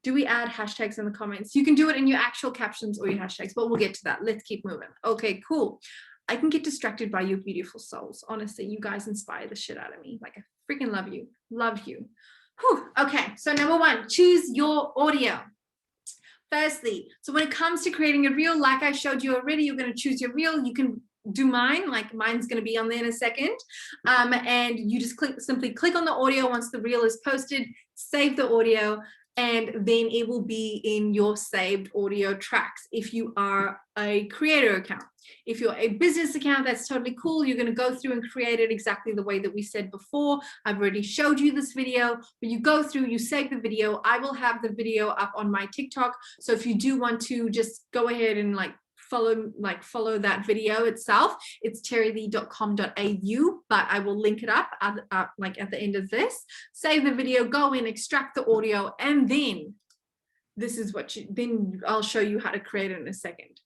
Do we add hashtags in the comments? You can do it in your actual captions or your hashtags, but we'll get to that. Let's keep moving. Okay, cool. I can get distracted by your beautiful souls. Honestly, you guys inspire the shit out of me. Like, I freaking love you. Love you. Whew. Okay, so number one, choose your audio. Firstly, so when it comes to creating a reel, like I showed you already, you're going to choose your reel. You can do mine, like mine's going to be on there in a second. And you just simply click on the audio once the reel is posted, save the audio, and then it will be in your saved audio tracks if you are a creator account. If you're a business account, that's totally cool. You're going to go through and create it exactly the way that we said before. I've already showed you this video, but you go through, you save the video. I will have the video up on my TikTok. So if you do want to just go ahead and follow that video itself, it's terrylee.com.au, but I will link it up at the end of this. Save the video, go in, extract the audio, and then then I'll show you how to create it in a second.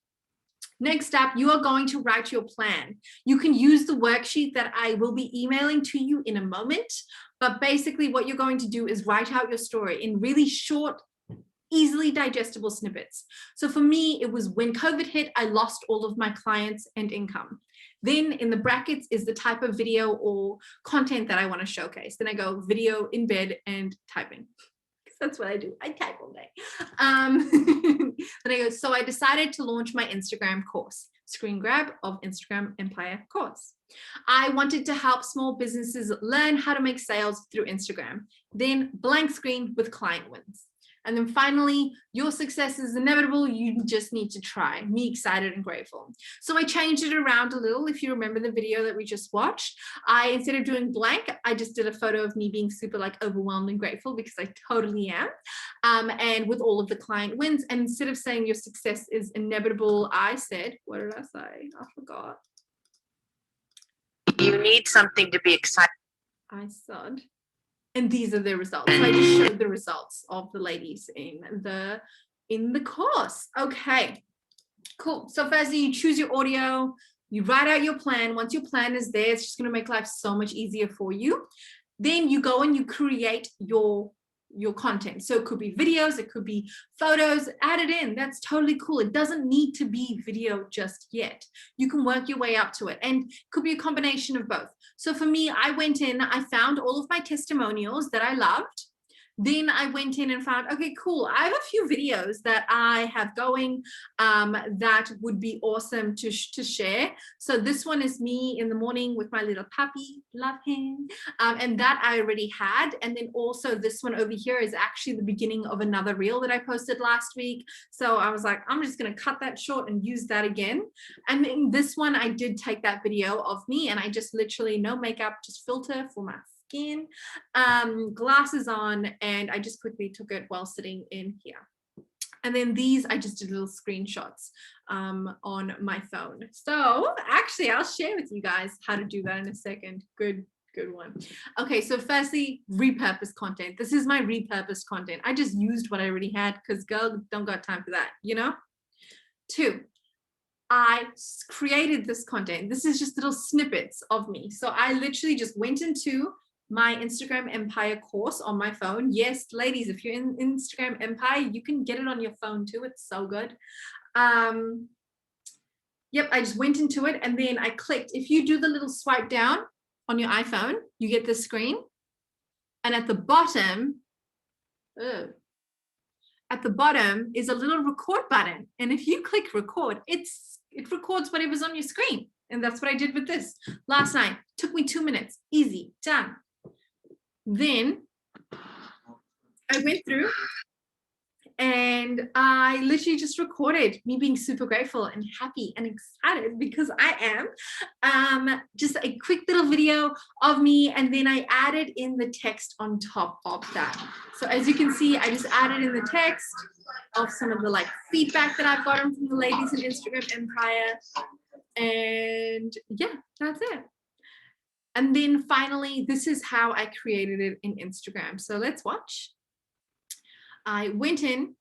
Next up, you are going to write your plan. You can use the worksheet that I will be emailing to you in a moment, but basically what you're going to do is write out your story in really short, easily digestible snippets. So for me, it was when COVID hit, I lost all of my clients and income. Then in the brackets is the type of video or content that I want to showcase. Then I go video in bed and typing. That's what I do. I type all day. Then I go, so I decided to launch my Instagram course, screen grab of Instagram Empire course. I wanted to help small businesses learn how to make sales through Instagram. Then blank screen with client wins. And then finally, your success is inevitable. You just need to try. Me excited and grateful. So I changed it around a little. If you remember the video that we just watched, instead of doing blank, I just did a photo of me being super overwhelmed and grateful, because I totally am. And with all of the client wins. And instead of saying your success is inevitable, I said, what did I say? I forgot. You need something to be excited. I said, and these are the results. So I just showed the results of the ladies in the course. Okay, cool. So firstly, you choose your audio, you write out your plan. Once your plan is there, it's just going to make life so much easier for you. Then you go and you create your content. So it could be videos, it could be photos, add it in. That's totally cool. It doesn't need to be video just yet. You can work your way up to it, and it could be a combination of both. So for me, I went in, I found all of my testimonials that I loved. Then I went in and found, okay, cool. I have a few videos that I have going that would be awesome to share. So this one is me in the morning with my little puppy, love him. And that I already had. And then also this one over here is actually the beginning of another reel that I posted last week. So I was like, I'm just going to cut that short and use that again. And then this one, I did take that video of me and I just literally no makeup, just filter for my skin, glasses on, and I just quickly took it while sitting in here. And then these, I just did little screenshots on my phone. So actually, I'll share with you guys how to do that in a second. Good one. Okay, so firstly, repurpose content. This is my repurposed content. I just used what I already had because girl, don't got time for that, you know? 2, I created this content. This is just little snippets of me. So I literally just went into my Instagram Empire course on my phone. Yes, ladies, if you're in Instagram Empire, you can get it on your phone too. It's so good. Yep, I just went into it and then I clicked. If you do the little swipe down on your iPhone, you get this screen. And at the bottom is a little record button. And if you click record, it records whatever's on your screen. And that's what I did with this last night. Took me 2 minutes, easy, done. Then I went through and I literally just recorded me being super grateful and happy and excited, because I am, just a quick little video of me, and then I added in the text on top of that. So as you can see, I just added in the text of some of the like feedback that I've gotten from the ladies in Instagram Empire, and yeah, that's it. And then finally, this is how I created it in Instagram. So let's watch. I went in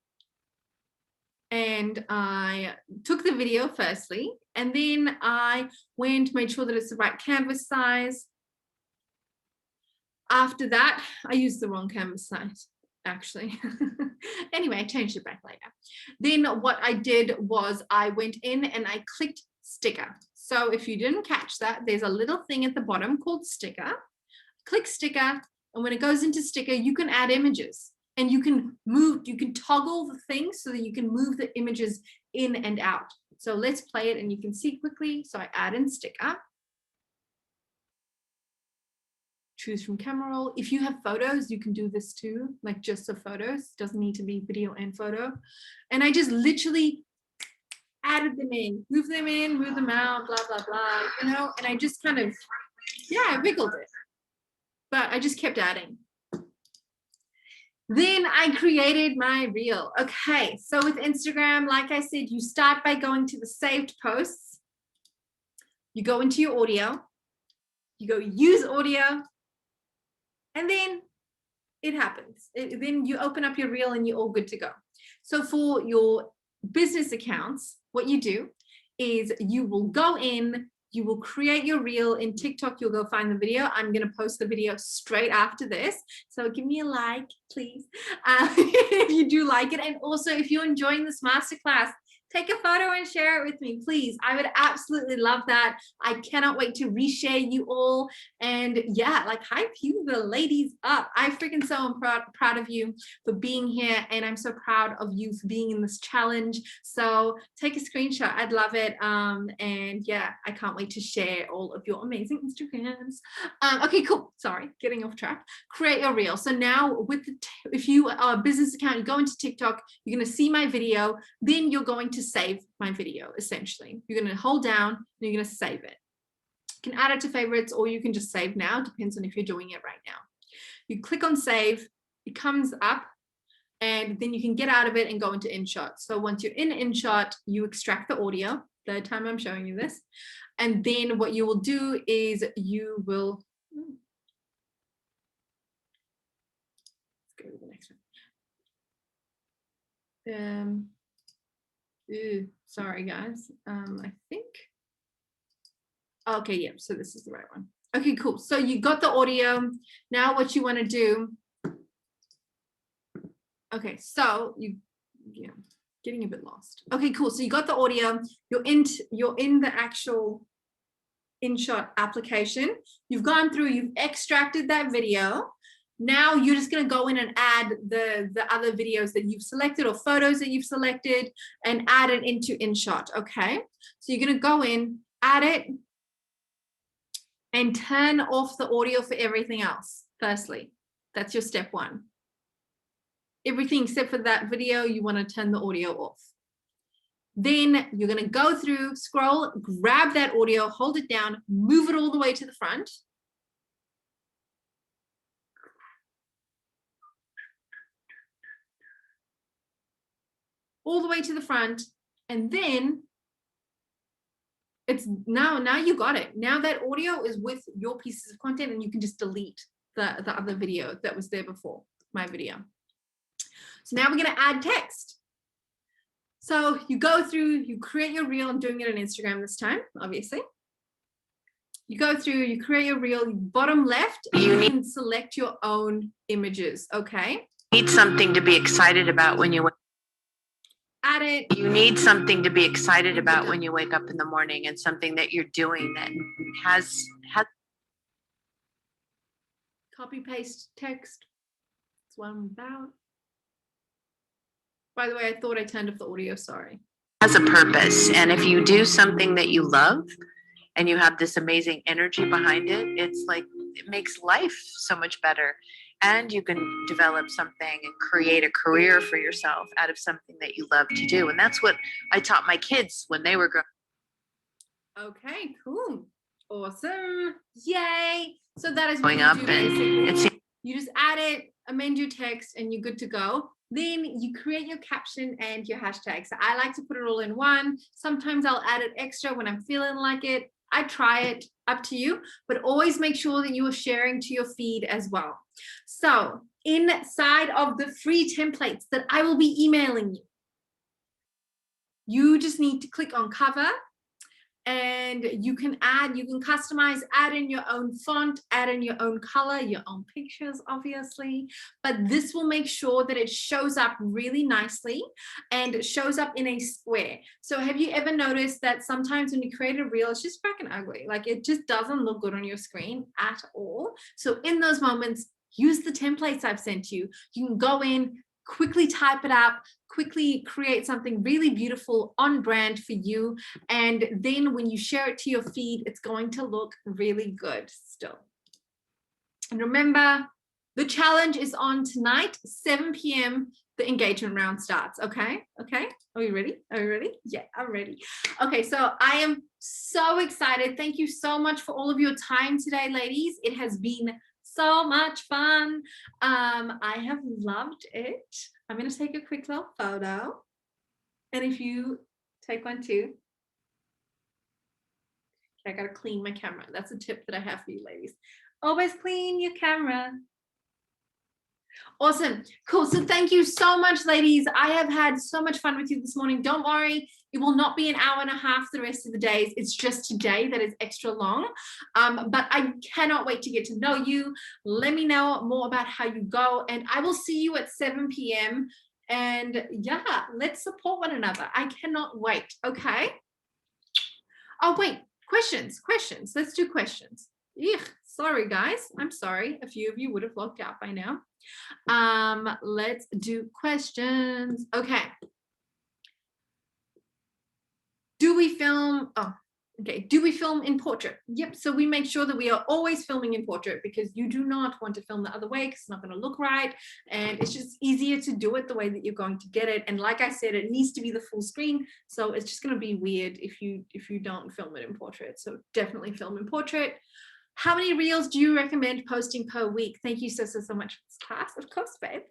and I took the video firstly, and then I made sure that it's the right canvas size. After that, I used the wrong canvas size, actually. Anyway, I changed it back later. Then what I did was I went in and I clicked sticker. So if you didn't catch that, there's a little thing at the bottom called sticker. Click sticker, and when it goes into sticker, you can add images. And you can toggle the things so that you can move the images in and out. So let's play it and you can see quickly. So I add in sticker. Choose from camera roll. If you have photos, you can do this too, like just the photos. Doesn't need to be video and photo. And I just literally added them in, move them out, blah, blah, blah, you know, and I just kind of, yeah, I wiggled it. But I just kept adding. Then I created my reel. Okay, so with Instagram, like I said, you start by going to the saved posts. You go into your audio. You go use audio. And then it happens. Then you open up your reel and you're all good to go. So for your business accounts, what you do is you will go in, you will create your reel in TikTok. You'll go find the video. I'm going to post the video straight after this. So give me a like, please, if you do like it. And also, if you're enjoying this masterclass, take a photo and share it with me, please. I would absolutely love that. I cannot wait to reshare you all. And yeah, like hype you the ladies up. I freaking so am proud of you for being here. And I'm so proud of you for being in this challenge. So take a screenshot. I'd love it. And yeah, I can't wait to share all of your amazing Instagrams. Okay, cool. Sorry, getting off track. Create your reel. So now with if you are a business account, you go into TikTok, you're going to see my video, then you're going to save my video. Essentially, you're going to hold down and you're going to save it. You can add it to favorites, or you can just save now. Depends on if you're doing it right now. You click on save, it comes up, and then you can get out of it and go into InShot. So once you're in InShot, you extract the audio. Third time I'm showing you this. And then what you will do is you will let's go to the next one. Sorry guys, I think, okay, yeah, so this is the right one. Okay, cool. So you got the audio. Now what you want to do, okay, so yeah, getting a bit lost. Okay, cool. So you got the audio, you're in the actual InShot application, you've gone through, you've extracted that video. Now you're just going to go in and add the other videos that you've selected or photos that you've selected and add it into InShot. Okay, so you're going to go in, add it, and turn off the audio for everything else. Firstly, that's your step one. Everything except for that video, you want to turn the audio off. Then you're going to go through, scroll, grab that audio, hold it down, move it all the way to the front. All the way to the front, and then it's now you got it. Now that audio is with your pieces of content, and you can just delete the other video that was there before, my video. So now we're going to add text. So you go through, you create your reel. I'm doing it on Instagram this time, obviously. You go through, you create your reel, bottom left, you can select your own images, okay? You need something to be excited about when you add it. You need something to be excited about when you wake up in the morning, and something that you're doing that has copy paste text. That's what I'm about. By the way, I thought I turned off the audio, sorry. Has a purpose. And if you do something that you love and you have this amazing energy behind it, it's like it makes life so much better. And you can develop something and create a career for yourself out of something that you love to do. And that's what I taught my kids when they were growing. Okay, cool. Awesome. Yay. So that is what Growing you up, do and basically. it's You just add it, amend your text, and you're good to go. Then you create your caption and your hashtag. So I like to put it all in one. Sometimes I'll add it extra when I'm feeling like it. I try it, up to you, but always make sure that you are sharing to your feed as well. So inside of the free templates that I will be emailing you, you just need to click on cover, and you can customize, add in your own font, add in your own color, your own pictures, obviously, but this will make sure that it shows up really nicely and it shows up in a square. So have you ever noticed that sometimes when you create a reel, it's just freaking ugly, like it just doesn't look good on your screen at all? So in those moments, use the templates I've sent you. You can go in, quickly type it up, quickly create something really beautiful on brand for you. And then when you share it to your feed, it's going to look really good still. And remember, the challenge is on tonight, 7 p.m. The engagement round starts. Okay. Are you ready? Yeah, I'm ready. Okay, so I am so excited. Thank you so much for all of your time today, ladies. It has been so much fun. I have loved it. I'm going to take a quick little photo. And if you take one too. Okay, I got to clean my camera. That's a tip that I have for you, ladies. Always clean your camera. Awesome. Cool. So thank you so much, ladies. I have had so much fun with you this morning. Don't worry. It will not be an hour and a half the rest of the days. It's just today that is extra long. But I cannot wait to get to know you. Let me know more about how you go. And I will see you at 7 p.m. And yeah, let's support one another. I cannot wait. Okay. Oh, wait. Questions. Let's do questions. Ugh, sorry, guys. I'm sorry. A few of you would have logged out by now. Let's do questions. Okay. Do we film in portrait? Yep. So we make sure that we are always filming in portrait because you do not want to film the other way because it's not going to look right. And it's just easier to do it the way that you're going to get it. And like I said, it needs to be the full screen. So it's just going to be weird if you don't film it in portrait. So definitely film in portrait. How many reels do you recommend posting per week? Thank you so much for this class, of course, babe.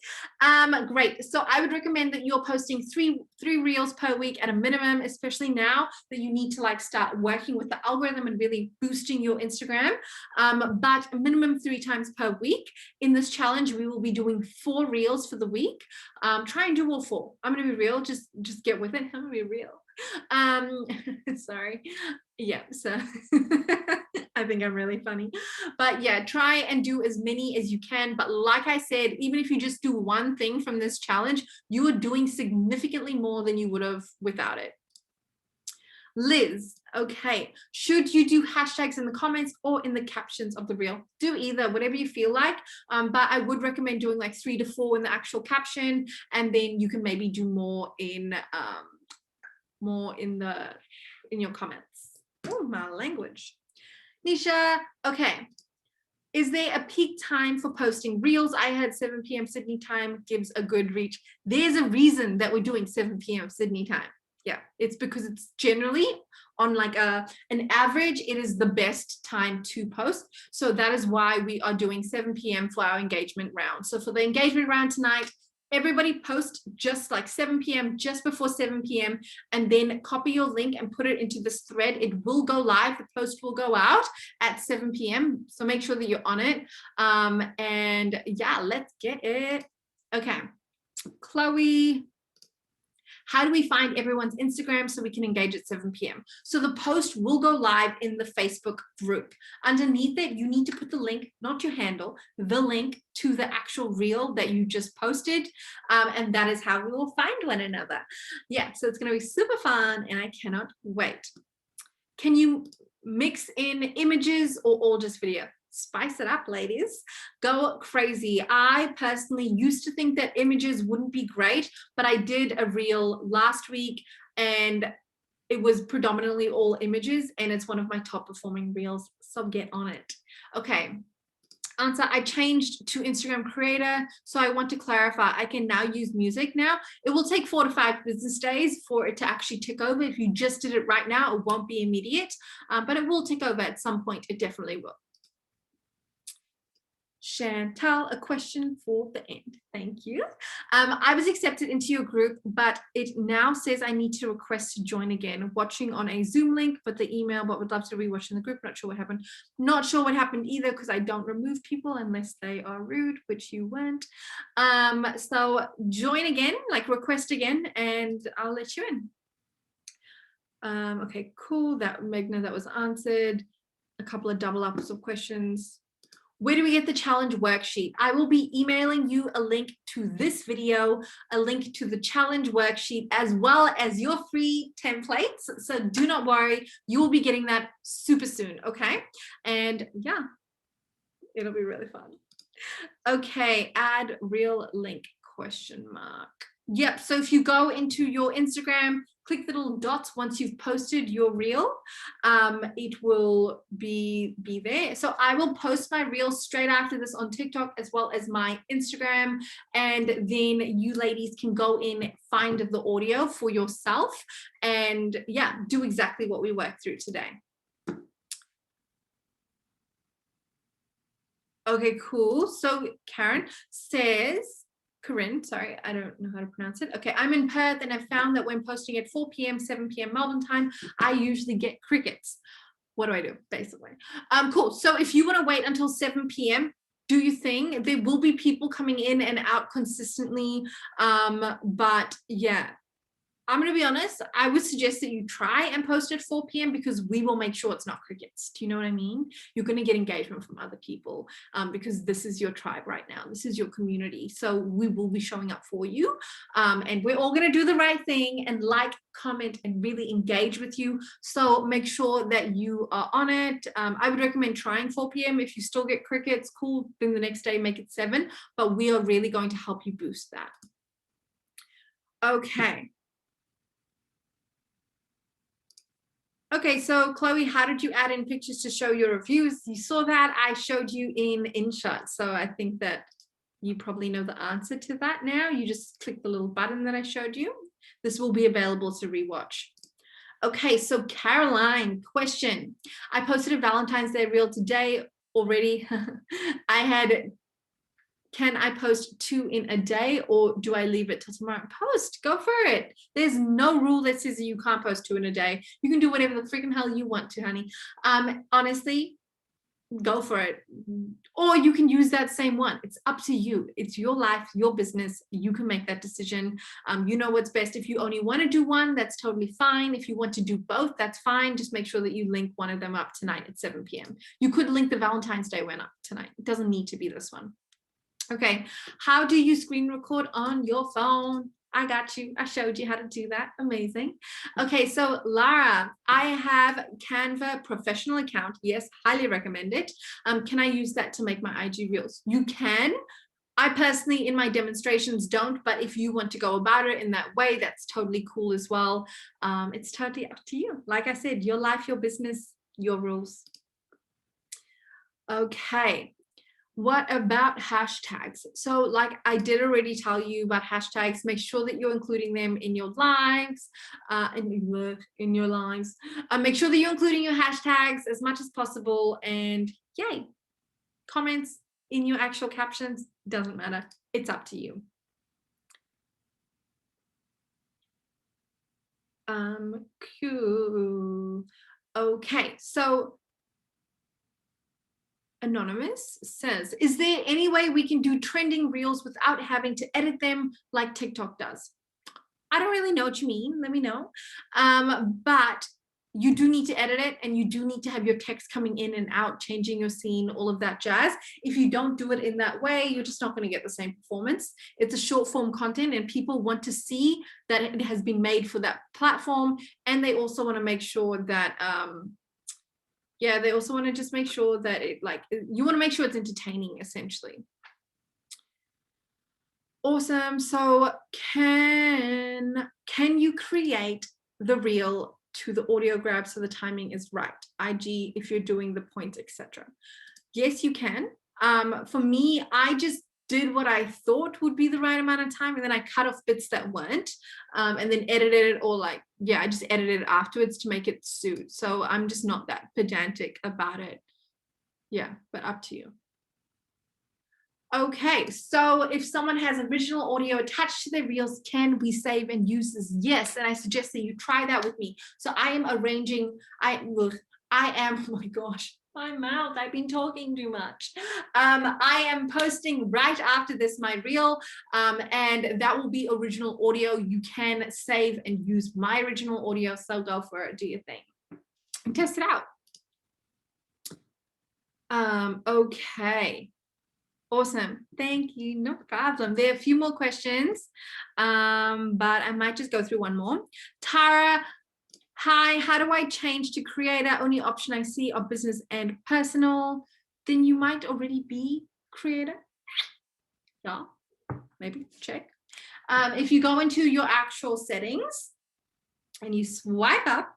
Great. So I would recommend that you're posting three reels per week at a minimum, especially now that you need to like start working with the algorithm and really boosting your Instagram. But a minimum 3 times per week. In this challenge, we will be doing 4 reels for the week. Try and do all 4. I'm going to be real. Just get with it. I'm going to be real. Sorry. Yeah, so I think I'm really funny, but yeah, try and do as many as you can. But like I said, even if you just do one thing from this challenge, you are doing significantly more than you would have without it. Liz, okay, should you do hashtags in the comments or in the captions of the reel? Do either, whatever you feel like, but I would recommend doing like 3 to 4 in the actual caption, and then you can maybe do more in your comments. Oh, my language. Nisha, okay. Is there a peak time for posting reels? I had 7 p.m. Sydney time gives a good reach. There's a reason that we're doing 7 p.m. Sydney time. Yeah, it's because it's generally on like an average, it is the best time to post. So that is why we are doing 7 p.m. for our engagement round. So for the engagement round tonight, everybody post just like 7 p.m., just before 7 p.m., and then copy your link and put it into this thread. It will go live. The post will go out at 7 p.m. So make sure that you're on it. And yeah, let's get it. Okay. Chloe, how do we find everyone's Instagram so we can engage at 7 p.m.? So the post will go live in the Facebook group. Underneath it, you need to put the link, not your handle, the link to the actual reel that you just posted. And that is how we will find one another. Yeah, so it's going to be super fun and I cannot wait. Can you mix in images or all just video? Spice it up, ladies. Go crazy. I personally used to think that images wouldn't be great, but I did a reel last week and it was predominantly all images and it's one of my top performing reels. So get on it. Okay. answer, I changed to Instagram creator. So I want to clarify, I can now use music now. It will take 4 to 5 business days for it to actually tick over. If you just did it right now, it won't be immediate, but it will tick over at some point. It definitely will. Chantal, a question for the end. Thank you. I was accepted into your group, but it now says I need to request to join again. Watching on a Zoom link, but the email, but would love to rewatch in the group. Not sure what happened. Not sure what happened either, because I don't remove people unless they are rude, which you weren't. So join again, like request again, and I'll let you in. Okay, cool. That Megna, that was answered. A couple of double ups of questions. Where do we get the challenge worksheet? I will be emailing you a link to this video, a link to the challenge worksheet, as well as your free templates. So do not worry, you will be getting that super soon, okay? And yeah, it'll be really fun. Okay, add real link, question mark. Yep, so if you go into your Instagram, click the little dots once you've posted your reel, it will be there. So I will post my reel straight after this on TikTok as well as my Instagram, and then you ladies can go in, find the audio for yourself, and yeah, do exactly what we worked through today. Okay, cool. So Karen says, Corinne, sorry, I don't know how to pronounce it. Okay, I'm in Perth and I've found that when posting at 4 p.m., 7 p.m. Melbourne time, I usually get crickets. What do I do, basically? Cool. So if you want to wait until 7 p.m., do your thing. There will be people coming in and out consistently. But yeah, I'm going to be honest, I would suggest that you try and post at 4 p.m. because we will make sure it's not crickets. Do you know what I mean? You're going to get engagement from other people because this is your tribe right now. This is your community. So we will be showing up for you. And we're all going to do the right thing and like, comment, and really engage with you. So make sure that you are on it. I would recommend trying 4 p.m. If you still get crickets, cool. Then the next day, make it 7. But we are really going to help you boost that. Okay. Okay, so Chloe, how did you add in pictures to show your reviews? You saw that I showed you in InShot. So I think that you probably know the answer to that now. You just click the little button that I showed you. This will be available to rewatch. Okay, so Caroline, question. I posted a Valentine's Day reel today already. Can I post 2 in a day, or do I leave it till tomorrow? Post, go for it. There's no rule that says you can't post 2 in a day. You can do whatever the freaking hell you want to, honey. Honestly, go for it. Or you can use that same one. It's up to you. It's your life, your business. You can make that decision. You know what's best. If you only want to do one, that's totally fine. If you want to do both, that's fine. Just make sure that you link one of them up tonight at 7 p.m. You could link the Valentine's Day one up tonight. It doesn't need to be this one. Okay, how do you screen record on your phone? I got you. I showed you how to do that. Amazing. Okay, so Lara, I have Canva professional account. Yes, highly recommend it. Can I use that to make my IG reels? You can. I personally, in my demonstrations, don't, but if you want to go about it in that way, that's totally cool as well. It's totally up to you. Like I said, your life, your business, your rules. Okay. What about hashtags? So like I did already tell you about hashtags. Make sure that you're including them in your lives, in your lives. Make sure that you're including your hashtags as much as possible. And yay, comments in your actual captions, doesn't matter. It's up to you. Cool. Okay, so Anonymous says, is there any way we can do trending reels without having to edit them like TikTok does? I don't really know what you mean. Let me know. But you do need to edit it, and you do need to have your text coming in and out, changing your scene, all of that jazz. If you don't do it in that way, you're just not going to get the same performance. It's a short form content, and people want to see that it has been made for that platform. And they also want to make sure that, yeah, they also want to just make sure that it, like, you want to make sure it's entertaining, essentially. Awesome. So can you create the reel to the audio grab so the timing is right? IG, if you're doing the points, etc. Yes, you can. For me, I just did what I thought would be the right amount of time, and then I cut off bits that weren't, and then edited it, or like, yeah, I just edited it afterwards to make it suit. So I'm just not that pedantic about it. Yeah, but up to you. Okay, so if someone has original audio attached to their reels, can we save and use this? Yes, and I suggest that you try that with me. So I am arranging, oh my gosh, my mouth, I've been talking too much. I am posting right after this my reel, and that will be original audio. You can save and use my original audio, so go for it, do your thing. And test it out. Okay. Awesome. Thank you. No problem. There are a few more questions, but I might just go through one more. Tara, hi, how do I change to creator? Only option I see are business and personal. Then you might already be creator. Yeah, maybe check. If you go into your actual settings and you swipe up,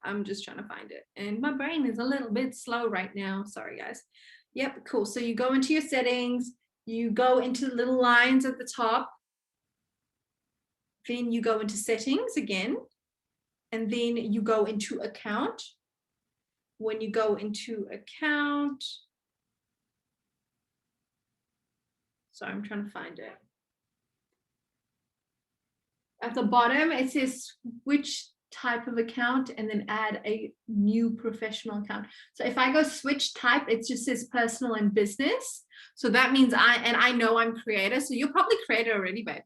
I'm just trying to find it, and my brain is a little bit slow right now. Sorry, guys. Yep, cool. So you go into your settings, you go into the little lines at the top, then you go into settings again, and then you go into account. When you go into account, sorry, I'm trying to find it. At the bottom, it says switch type of account and then add a new professional account. So if I go switch type, it just says personal and business. So that means I know I'm creator. So you're probably creator already, babe.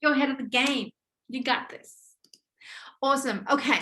You're ahead of the game. You got this. Awesome. Okay.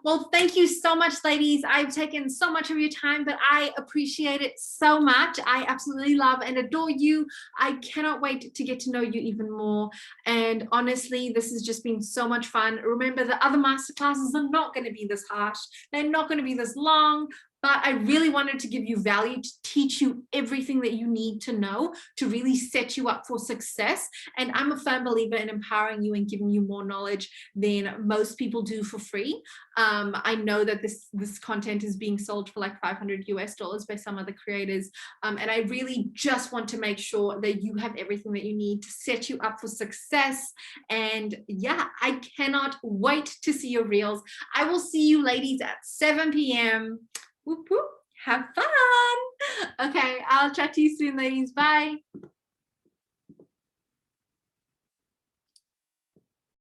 Well, thank you so much, ladies. I've taken so much of your time, but I appreciate it so much. I absolutely love and adore you. I cannot wait to get to know you even more. And honestly, this has just been so much fun. Remember, the other masterclasses are not going to be this harsh. They're not going to be this long. But I really wanted to give you value, to teach you everything that you need to know to really set you up for success. And I'm a firm believer in empowering you and giving you more knowledge than most people do for free. I know that this content is being sold for like $500 US by some other creators. And I really just want to make sure that you have everything that you need to set you up for success. And yeah, I cannot wait to see your reels. I will see you ladies at 7 p.m. Whoop, whoop. Have fun. Okay, I'll chat to you soon, ladies. Bye.